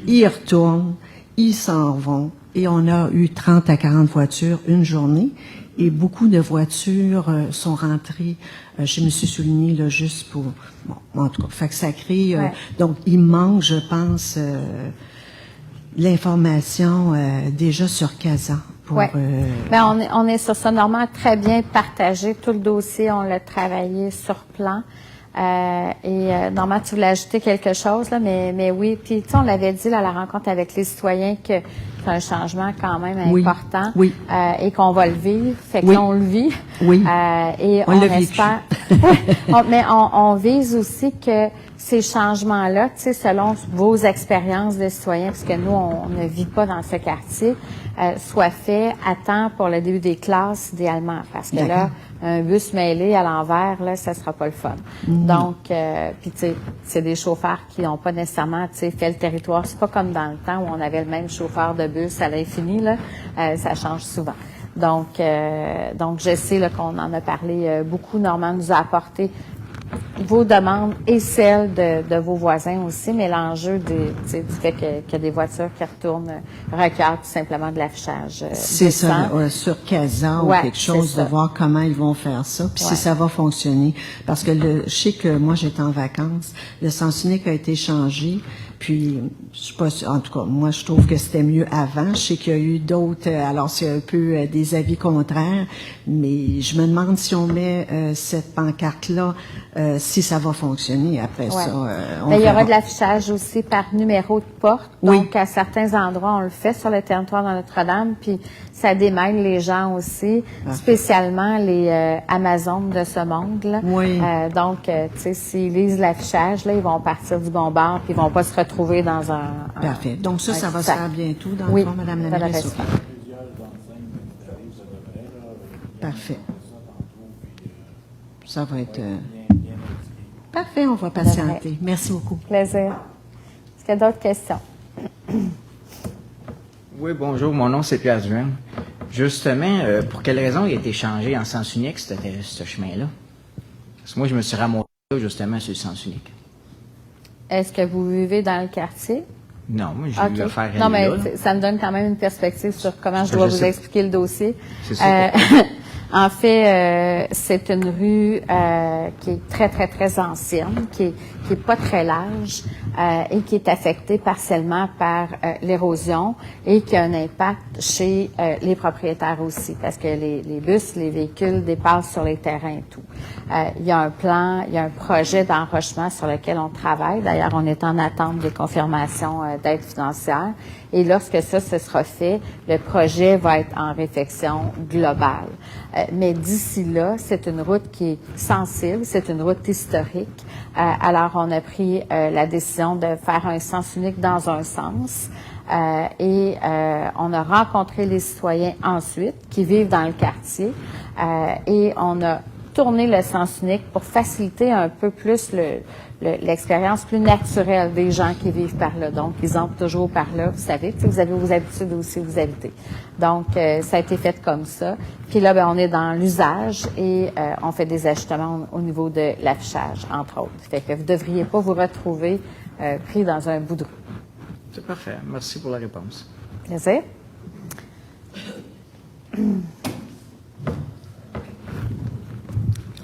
Ils retournent, ils s'en vont et on a eu 30 à 40 voitures une journée et beaucoup de voitures sont rentrées. Je me suis souligné là juste pour... Bon, en tout cas, fait que ça crée... Ouais. Donc, il manque, je pense, l'information déjà sur Casa. Pour, Ouais. Ben, on est sur ça. Normand a très bien partagé tout le dossier. On l'a travaillé sur plan. Normand, tu voulais ajouter quelque chose, là, mais oui. Puis, tu sais, on l'avait dit là, à la rencontre avec les citoyens que c'est un changement quand même Oui. important. Oui. Et qu'on va le vivre. Fait que Oui. là, on le vit. Oui. Et On on l'a vécu. espère. Mais on vise aussi que ces changements-là, tu sais, selon vos expériences de citoyens, parce que nous, on ne vit pas dans ce quartier, soient faits à temps pour le début des classes, idéalement. Parce que là, un bus mêlé à l'envers, là, ça sera pas le fun. Donc, puis tu sais, c'est des chauffeurs qui n'ont pas nécessairement, tu sais, fait le territoire. C'est pas comme dans le temps où on avait le même chauffeur de bus à l'infini, là. Ça change souvent. Donc, je sais là, qu'on en a parlé beaucoup. Normand nous a apporté vos demandes et celles de vos voisins aussi, mais l'enjeu du fait qu'il y a des voitures qui retournent requiert tout simplement de l'affichage. C'est ça, sur Casa ou Ouais, quelque chose, c'est ça. de voir comment ils vont faire ça, puis Ouais. si ça va fonctionner. Parce que je sais que moi, j'étais en vacances, le sens unique a été changé, puis je suis pas sûre, en tout cas, moi, je trouve que c'était mieux avant. Je sais qu'il y a eu d'autres, alors c'est un peu des avis contraires, mais je me demande si on met cette pancarte-là, si ça va fonctionner après ça. On Ben, il y verra. aura de l'affichage aussi par numéro de porte. Oui. Donc, à certains endroits, on le fait sur le territoire de Notre-Dame, puis ça démêle les gens aussi, spécialement les Amazones de ce monde. Là. Oui. Donc, tu sais, s'ils lisent l'affichage, là, ils vont partir du bon bord, puis ils vont pas se retrouver dans un... Parfait. Donc ça va se faire bientôt, dans Oui, le fond, Madame la ça devrait mairesse. se faire. Parfait. Ça va être... Parfait, on va patienter. Merci beaucoup. Plaisir. Est-ce qu'il y a d'autres questions? Oui, bonjour, mon nom c'est Pierre Duhaime. Justement, pour quelle raison il a été changé en sens unique, ce chemin-là? Parce que moi, je me suis ramassé là, justement, sur le sens unique. Est-ce que vous vivez dans le quartier? Non, moi, j'ai eu OK. affaire à Non, mais là. ça me donne quand même une perspective sur comment je Je dois vous sais. expliquer le dossier. C'est ça. En fait, c'est une rue qui est très, très, très ancienne, qui est pas très large et qui est affectée partiellement par l'érosion et qui a un impact chez les propriétaires aussi, parce que les bus, les véhicules dépassent sur les terrains et tout. Il y a un plan, il y a un projet d'enrochement sur lequel on travaille. D'ailleurs, on est en attente des confirmations d'aide financière. Et lorsque ça se sera fait, le projet va être en réflexion globale. Mais d'ici là, c'est une route qui est sensible, c'est une route historique. Alors, on a pris la décision de faire un sens unique dans un sens. On a rencontré les citoyens ensuite qui vivent dans le quartier et on a tourné le sens unique pour faciliter un peu plus l'expérience plus naturelle des gens qui vivent par là. Donc, ils entrent toujours par là, vous savez, vous avez vos habitudes aussi, vous habitez. Donc, ça a été fait comme ça. Puis là, ben, on est dans l'usage et on fait des ajustements au niveau de l'affichage, entre autres. Fait que vous ne devriez pas vous retrouver pris dans un bout de rue. C'est parfait. Merci pour la réponse. Plaisir.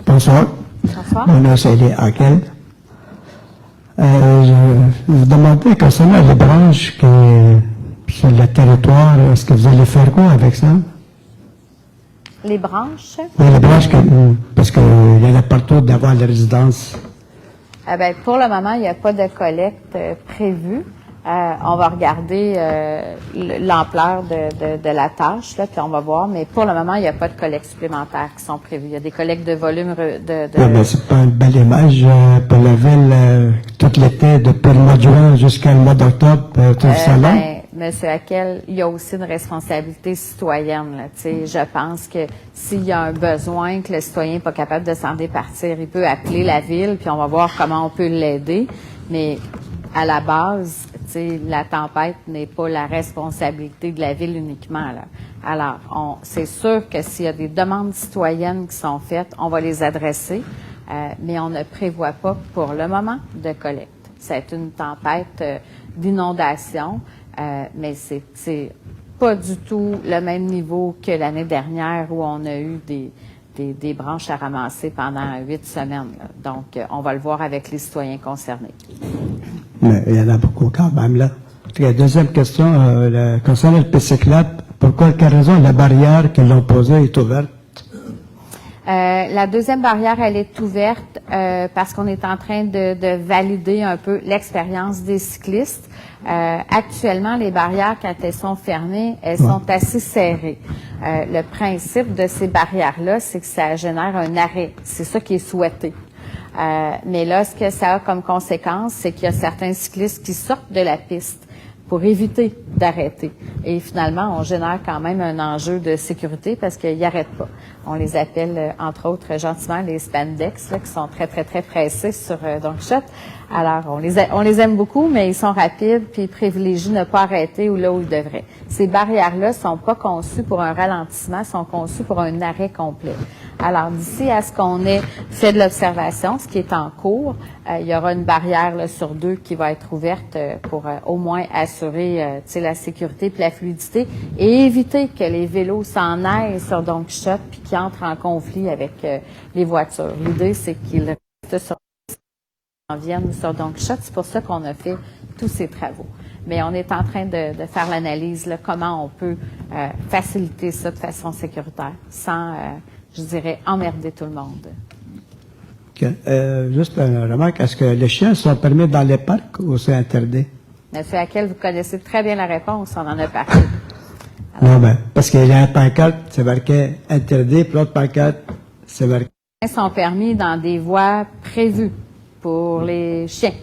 Bonsoir. Bonsoir. Mon nom c'est Elie Hakel. Je vous demandais concernant les branches sur le territoire, est-ce que vous allez faire quoi avec ça? Les branches, Oui, les branches, parce qu'il y en a partout devant les résidences. ben, pour le moment, il n'y a pas de collecte prévue. On va regarder l'ampleur de la tâche, là, puis on va voir. Mais pour le moment, il n'y a pas de collectes supplémentaires qui sont prévues. Il y a des collectes de volume Oui, mais c'est pas une belle image pour la ville tout l'été, depuis le mois de juin jusqu'au mois d'octobre, tout ça là. Ben, Monsieur Hakel, il y a aussi une responsabilité citoyenne. Là, tu sais, je pense que s'il y a un besoin, que le citoyen n'est pas capable de s'en départir, il peut appeler la ville, puis on va voir comment on peut l'aider. Mais à la base, tu sais, la tempête n'est pas la responsabilité de la ville uniquement, là. Alors, c'est sûr que s'il y a des demandes citoyennes qui sont faites, on va les adresser, mais on ne prévoit pas pour le moment de collecte. C'est une tempête d'inondation, mais c'est pas du tout le même niveau que l'année dernière où on a eu des branches à ramasser pendant 8 semaines. Là. Donc, on va le voir avec les citoyens concernés. Mais il y en a beaucoup quand même, là. Deuxième question, concernant le Pécyclable, pourquoi, quelle raison la barrière qu'ils l'ont posée est ouverte? La deuxième barrière, elle est ouverte parce qu'on est en train de valider un peu l'expérience des cyclistes. Actuellement, les barrières, quand elles sont fermées, elles sont assez serrées. Le principe de ces barrières-là, c'est que ça génère un arrêt. C'est ça qui est souhaité. Mais là, ce que ça a comme conséquence, c'est qu'il y a certains cyclistes qui sortent de la piste pour éviter d'arrêter. Et finalement, on génère quand même un enjeu de sécurité parce qu'ils n'arrêtent pas. On les appelle, entre autres, gentiment, les spandex, là, qui sont très, très, très pressés sur Don Quichotte. Alors, on les aime beaucoup, mais ils sont rapides puis ils privilégient ne pas arrêter ou là où ils devraient. Ces barrières-là sont pas conçues pour un ralentissement, sont conçues pour un arrêt complet. Alors, d'ici à ce qu'on ait fait de l'observation, ce qui est en cours, il y aura une barrière là, sur 2 qui va être ouverte pour au moins assurer la sécurité puis la fluidité et éviter que les vélos s'en aillent sur Don Quichotte puis qu'ils entrent en conflit avec les voitures. L'idée, c'est qu'ils restent sur viennent sur Don Quichotte. C'est pour ça qu'on a fait tous ces travaux. Mais on est en train de faire l'analyse, là, comment on peut faciliter ça de façon sécuritaire, sans, je dirais, emmerder tout le monde. Okay. Juste une remarque, est-ce que les chiens sont permis dans les parcs ou c'est interdit? Monsieur Haquel, vous connaissez très bien la réponse, on en a parlé. Alors, non, ben, parce qu'il y a un pancarte, c'est marqué interdit, puis l'autre pancarte, c'est marqué. Les chiens sont permis dans des voies prévues pour les chiens.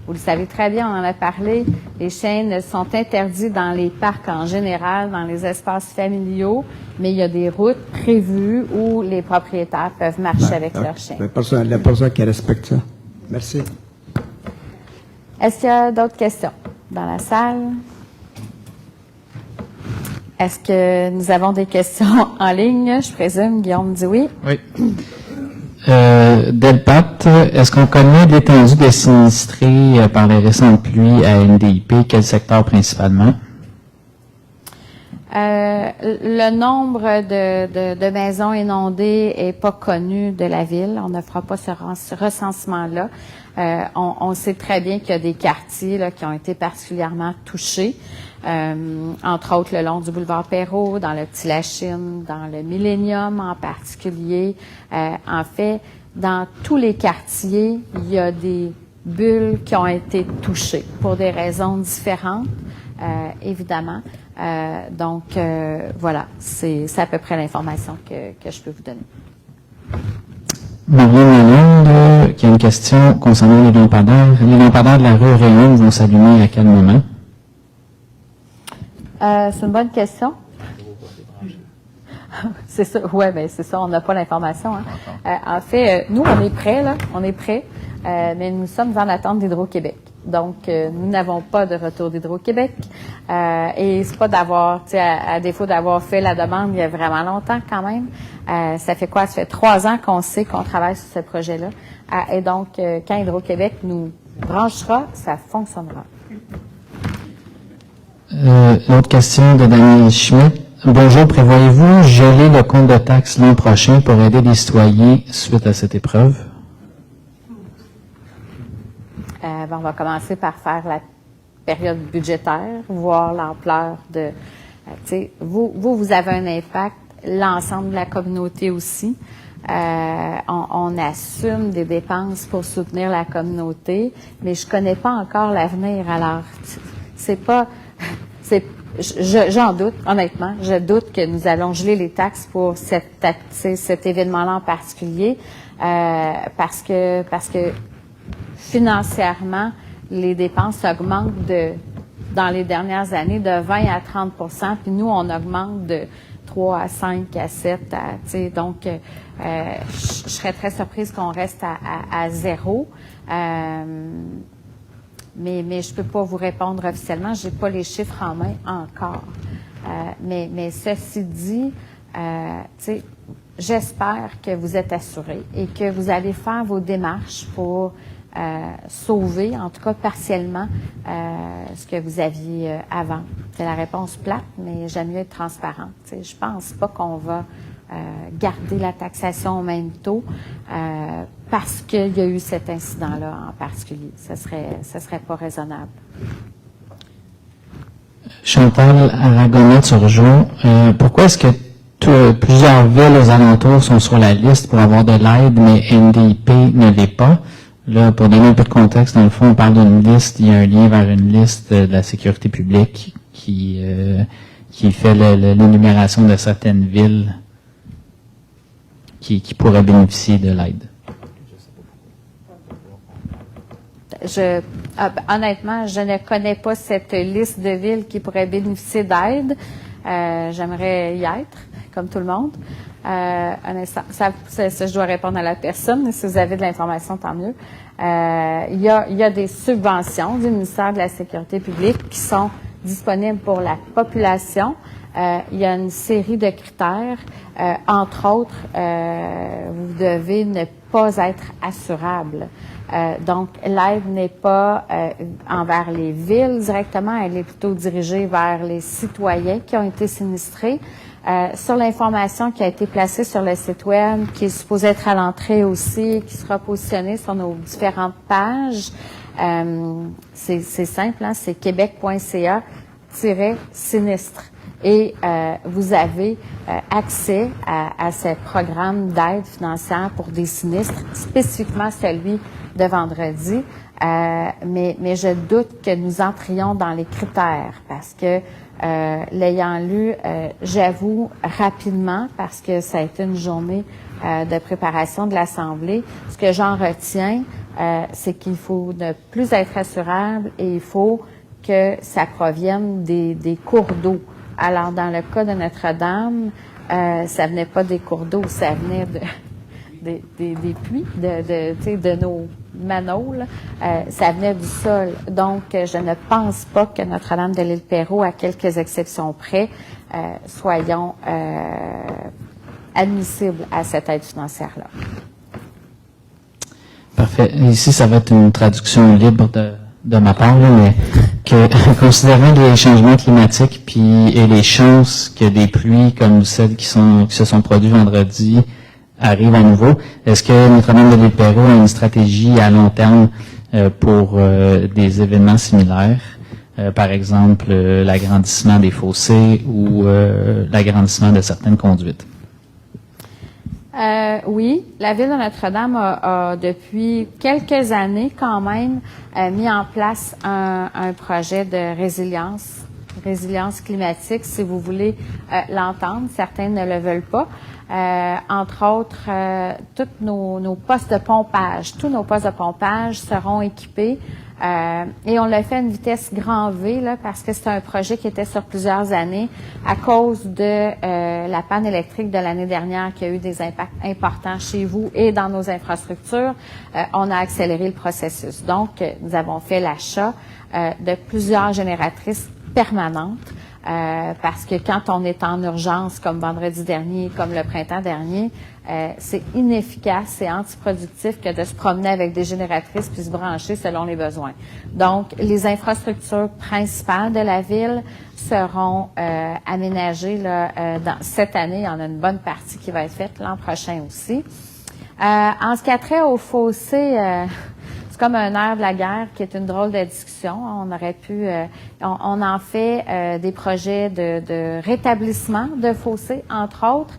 Vous le savez très bien, on en a parlé. Les chiens sont interdits dans les parcs en général, dans les espaces familiaux, mais il y a des routes prévues où les propriétaires peuvent marcher avec leurs chiens. La personne qui respecte ça. Merci. Est-ce qu'il y a d'autres questions dans la salle? Est-ce que nous avons des questions en ligne? Je présume, Guillaume dit oui. Oui. Delpat, est-ce qu'on connaît l'étendue des sinistrés par les récentes pluies à NDIP? Quel secteur principalement? Le nombre de maisons inondées est pas connu de la ville. On ne fera pas ce recensement-là. On sait très bien qu'il y a des quartiers là, qui ont été particulièrement touchés, entre autres le long du boulevard Perrault, dans le Petit-Lachine, dans le Millénium en particulier. En fait, dans tous les quartiers, il y a des bulles qui ont été touchées pour des raisons différentes, évidemment. Donc, voilà, c'est à peu près l'information que je peux vous donner. Marlène Lalonde, qui a une question concernant les lampadaires. Les lampadaires de la rue Réaume vont s'allumer à quel moment? C'est une bonne question. C'est ça, ouais, ben c'est ça, on n'a pas l'information. Hein. En fait, nous, on est prêts, là, on est prêts, mais nous sommes en attente d'Hydro-Québec. Donc, nous n'avons pas de retour d'Hydro-Québec. Et c'est pas d'avoir, tu sais, à défaut d'avoir fait la demande il y a vraiment longtemps quand même. Ça fait quoi? Ça fait 3 ans qu'on sait qu'on travaille sur ce projet-là. Et donc, quand Hydro-Québec nous branchera, ça fonctionnera. L'autre question de Daniel Schmitt. Bonjour, prévoyez-vous geler le compte de taxes l'an prochain pour aider les citoyens suite à cette épreuve? On va commencer par faire la période budgétaire, voir l'ampleur de... tu sais, vous avez un impact, l'ensemble de la communauté aussi. On assume des dépenses pour soutenir la communauté, mais je connais pas encore l'avenir. Alors, c'est pas... J'en doute, honnêtement. Je doute que nous allons geler les taxes pour cet événement-là en particulier, parce que financièrement, les dépenses augmentent dans les dernières années de 20 à 30 %, puis nous, on augmente de 3 à 5 à 7. Donc, je serais très surprise qu'on reste à zéro. mais je peux pas vous répondre officiellement. J'ai pas les chiffres en main encore. Mais ceci dit, tu sais, j'espère que vous êtes assurés et que vous allez faire vos démarches pour sauver, en tout cas partiellement, ce que vous aviez avant. C'est la réponse plate, mais j'aime mieux être transparente. Tu sais, je pense pas qu'on va garder la taxation au même taux parce qu'il y a eu cet incident-là en particulier. Ce serait pas raisonnable. Chantal Aragonnet-Turgeon, pourquoi est-ce que plusieurs villes aux alentours sont sur la liste pour avoir de l'aide, mais NDIP ne l'est pas? Là, pour donner un peu de contexte, dans le fond, on parle d'une liste, il y a un lien vers une liste de la sécurité publique qui fait l'énumération de certaines villes qui pourraient bénéficier de l'aide. Honnêtement, je ne connais pas cette liste de villes qui pourraient bénéficier d'aide. J'aimerais y être, comme tout le monde. Un instant, ça, je dois répondre à la personne. Si vous avez de l'information, tant mieux. Il y a des subventions du ministère de la Sécurité publique qui sont disponibles pour la population. Il y a une série de critères. Entre autres, vous devez ne pas être assurable. Donc, l'aide n'est pas envers les villes directement, elle est plutôt dirigée vers les citoyens qui ont été sinistrés. Sur l'information qui a été placée sur le site web, qui est supposée être à l'entrée aussi, qui sera positionnée sur nos différentes pages, c'est simple, hein, c'est québec.ca-sinistre. Et vous avez accès à ce programme d'aide financière pour des sinistres, spécifiquement celui de vendredi. Mais je doute que nous entrions dans les critères parce que l'ayant lu, j'avoue rapidement, parce que ça a été une journée de préparation de l'Assemblée, ce que j'en retiens, c'est qu'il faut ne plus être assurable et il faut que ça provienne des cours d'eau. Alors, dans le cas de Notre-Dame, ça venait pas des cours d'eau, ça venait des puits, de nos manaules, ça venait du sol. Donc, je ne pense pas que Notre-Dame de l'Île-Perrot, à quelques exceptions près, soyons admissibles à cette aide financière-là. Parfait. Ici, ça va être une traduction libre de ma part, là, mais considérant les changements climatiques et les chances que des pluies comme celles qui se sont produites vendredi arrivent à nouveau, est-ce que Notre-Dame de l'Île-Perrot a une stratégie à long terme pour des événements similaires, par exemple l'agrandissement des fossés ou l'agrandissement de certaines conduites? Oui, la Ville de Notre-Dame a depuis quelques années quand même mis en place un projet de résilience climatique, si vous voulez l'entendre. Certains ne le veulent pas. Entre autres, tous nos postes de pompage seront équipés et on l'a fait à une vitesse grand V là, parce que c'est un projet qui était sur plusieurs années à cause de la panne électrique de l'année dernière qui a eu des impacts importants chez vous et dans nos infrastructures. On a accéléré le processus. Donc, nous avons fait l'achat de plusieurs génératrices permanentes. Parce que quand on est en urgence, comme vendredi dernier, comme le printemps dernier, c'est inefficace, c'est antiproductif que de se promener avec des génératrices puis se brancher selon les besoins. Donc, les infrastructures principales de la ville seront aménagées là, dans cette année. Il y en a une bonne partie qui va être faite l'an prochain aussi. En ce qui a trait au fossé, comme un air de la guerre qui est une drôle de discussion. On aurait pu, on en fait des projets de rétablissement de fossés, entre autres.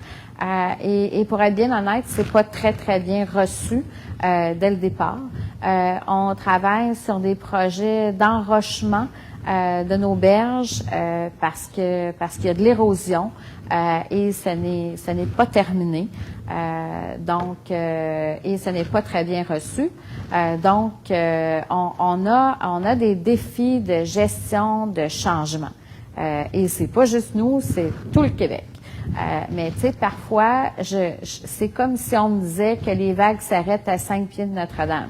Et pour être bien honnête, c'est pas très très bien reçu dès le départ. On travaille sur des projets d'enrochement de nos berges parce qu'il y a de l'érosion et ce n'est pas terminé. Et ce n'est pas très bien reçu. On a des défis de gestion de changement. Et c'est pas juste nous, c'est tout le Québec. Mais tu sais, parfois, c'est comme si on me disait que les vagues s'arrêtent à 5 pieds de Notre-Dame.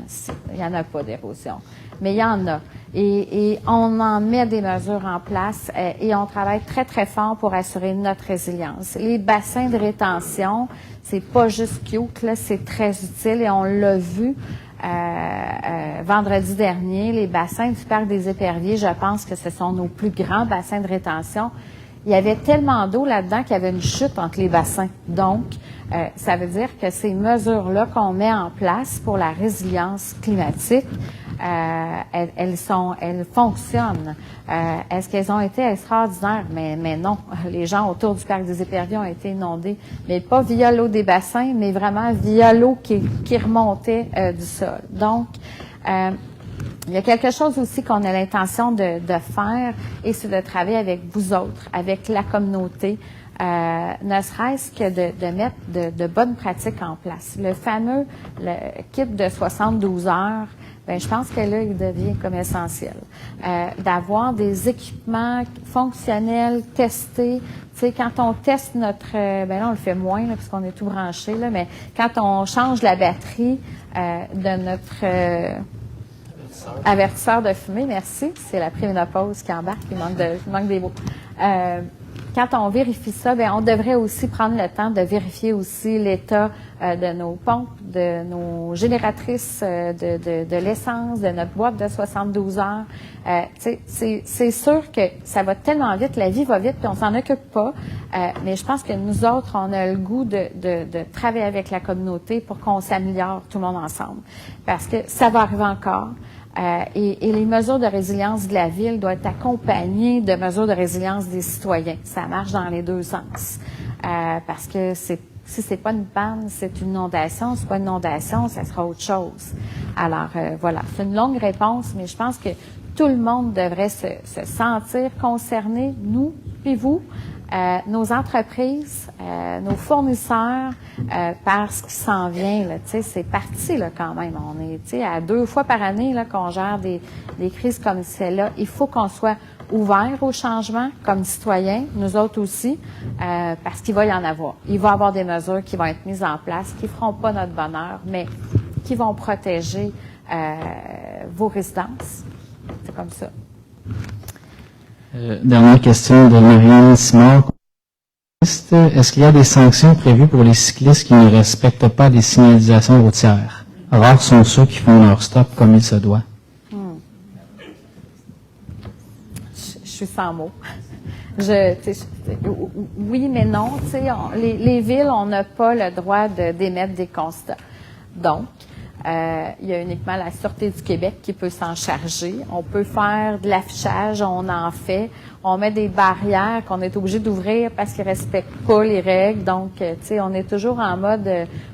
Il n'y en a pas d'érosion. Mais il y en a. Et on en met des mesures en place et on travaille très, très fort pour assurer notre résilience. Les bassins de rétention, c'est pas juste cute, là, c'est très utile et on l'a vu vendredi dernier. Les bassins du Parc des Éperviers, je pense que ce sont nos plus grands bassins de rétention. Il y avait tellement d'eau là-dedans qu'il y avait une chute entre les bassins. Donc, ça veut dire que ces mesures-là qu'on met en place pour la résilience climatique, elles fonctionnent. Est-ce qu'elles ont été extraordinaires? Mais non. Les gens autour du Parc des Éperviers ont été inondés, mais pas via l'eau des bassins, mais vraiment via l'eau qui remontait du sol. Donc, il y a quelque chose aussi qu'on a l'intention de faire, et c'est de travailler avec vous autres, avec la communauté, ne serait-ce que de mettre de bonnes pratiques en place. Le fameux kit de 72 heures, ben, je pense que là, il devient comme essentiel. D'avoir des équipements fonctionnels, testés. Tu sais, quand on teste notre... ben là, on le fait moins, là, parce qu'on est tout branché, là, mais quand on change la batterie de notre... avertisseur de fumée, merci. C'est la préménopause qui embarque, il manque des mots. Quand on vérifie ça, bien, on devrait aussi prendre le temps de vérifier aussi l'état de nos pompes, de nos génératrices de l'essence, de notre boîte de 72 heures. C'est sûr que ça va tellement vite, la vie va vite, puis on s'en occupe pas. Mais je pense que nous autres, on a le goût de travailler avec la communauté pour qu'on s'améliore tout le monde ensemble. Parce que ça va arriver encore. Et les mesures de résilience de la ville doivent être accompagnées de mesures de résilience des citoyens. Ça marche dans les deux sens. Parce que si c'est pas une panne, c'est une inondation. C'est pas une inondation, ça sera autre chose. Alors, voilà. C'est une longue réponse, mais je pense que tout le monde devrait se sentir concerné, nous, puis vous, nos entreprises, nos fournisseurs, par ce qui s'en vient. Là, c'est parti là, quand même. On est à 2 fois par année là, qu'on gère des crises comme celle-là. Il faut qu'on soit ouvert au changement comme citoyens, nous autres aussi, parce qu'il va y en avoir. Il va y avoir des mesures qui vont être mises en place, qui ne feront pas notre bonheur, mais qui vont protéger vos résidences. C'est comme ça. Dernière question de Marianne Simard. Est-ce qu'il y a des sanctions prévues pour les cyclistes qui ne respectent pas les signalisations routières? Rares sont ceux qui font leur stop comme il se doit. Je suis sans mots. Oui, mais non. Les villes, on n'a pas le droit d'émettre des constats. Donc, il y a uniquement la Sûreté du Québec qui peut s'en charger. On peut faire de l'affichage, on en fait. On met des barrières qu'on est obligé d'ouvrir parce qu'ils ne respectent pas les règles. Donc, on est toujours en mode,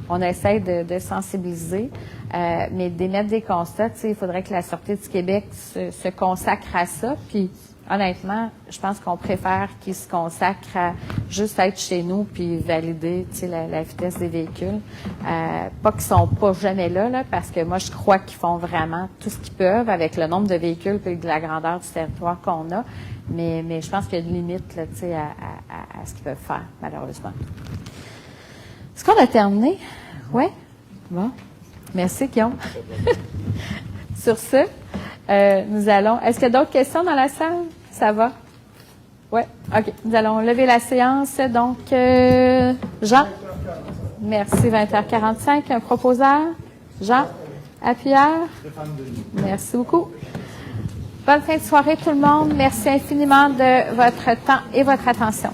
on essaie de sensibiliser. Mais d'émettre des constats, il faudrait que la Sûreté du Québec se consacre à ça. Puis, honnêtement, je pense qu'on préfère qu'ils se consacrent à juste être chez nous puis valider la vitesse des véhicules. Pas qu'ils sont pas jamais là, parce que moi, je crois qu'ils font vraiment tout ce qu'ils peuvent avec le nombre de véhicules et de la grandeur du territoire qu'on a. Mais je pense qu'il y a une limite là, à ce qu'ils peuvent faire, malheureusement. Est-ce qu'on a terminé? Oui? Bon. Merci, Guillaume. Sur ce, nous allons... Est-ce qu'il y a d'autres questions dans la salle? Ça va? Oui? OK. Nous allons lever la séance. Donc, Jean? Merci. 20h45. Un proposeur? Jean? Appuyeur? Merci beaucoup. Bonne fin de soirée, tout le monde. Merci infiniment de votre temps et votre attention.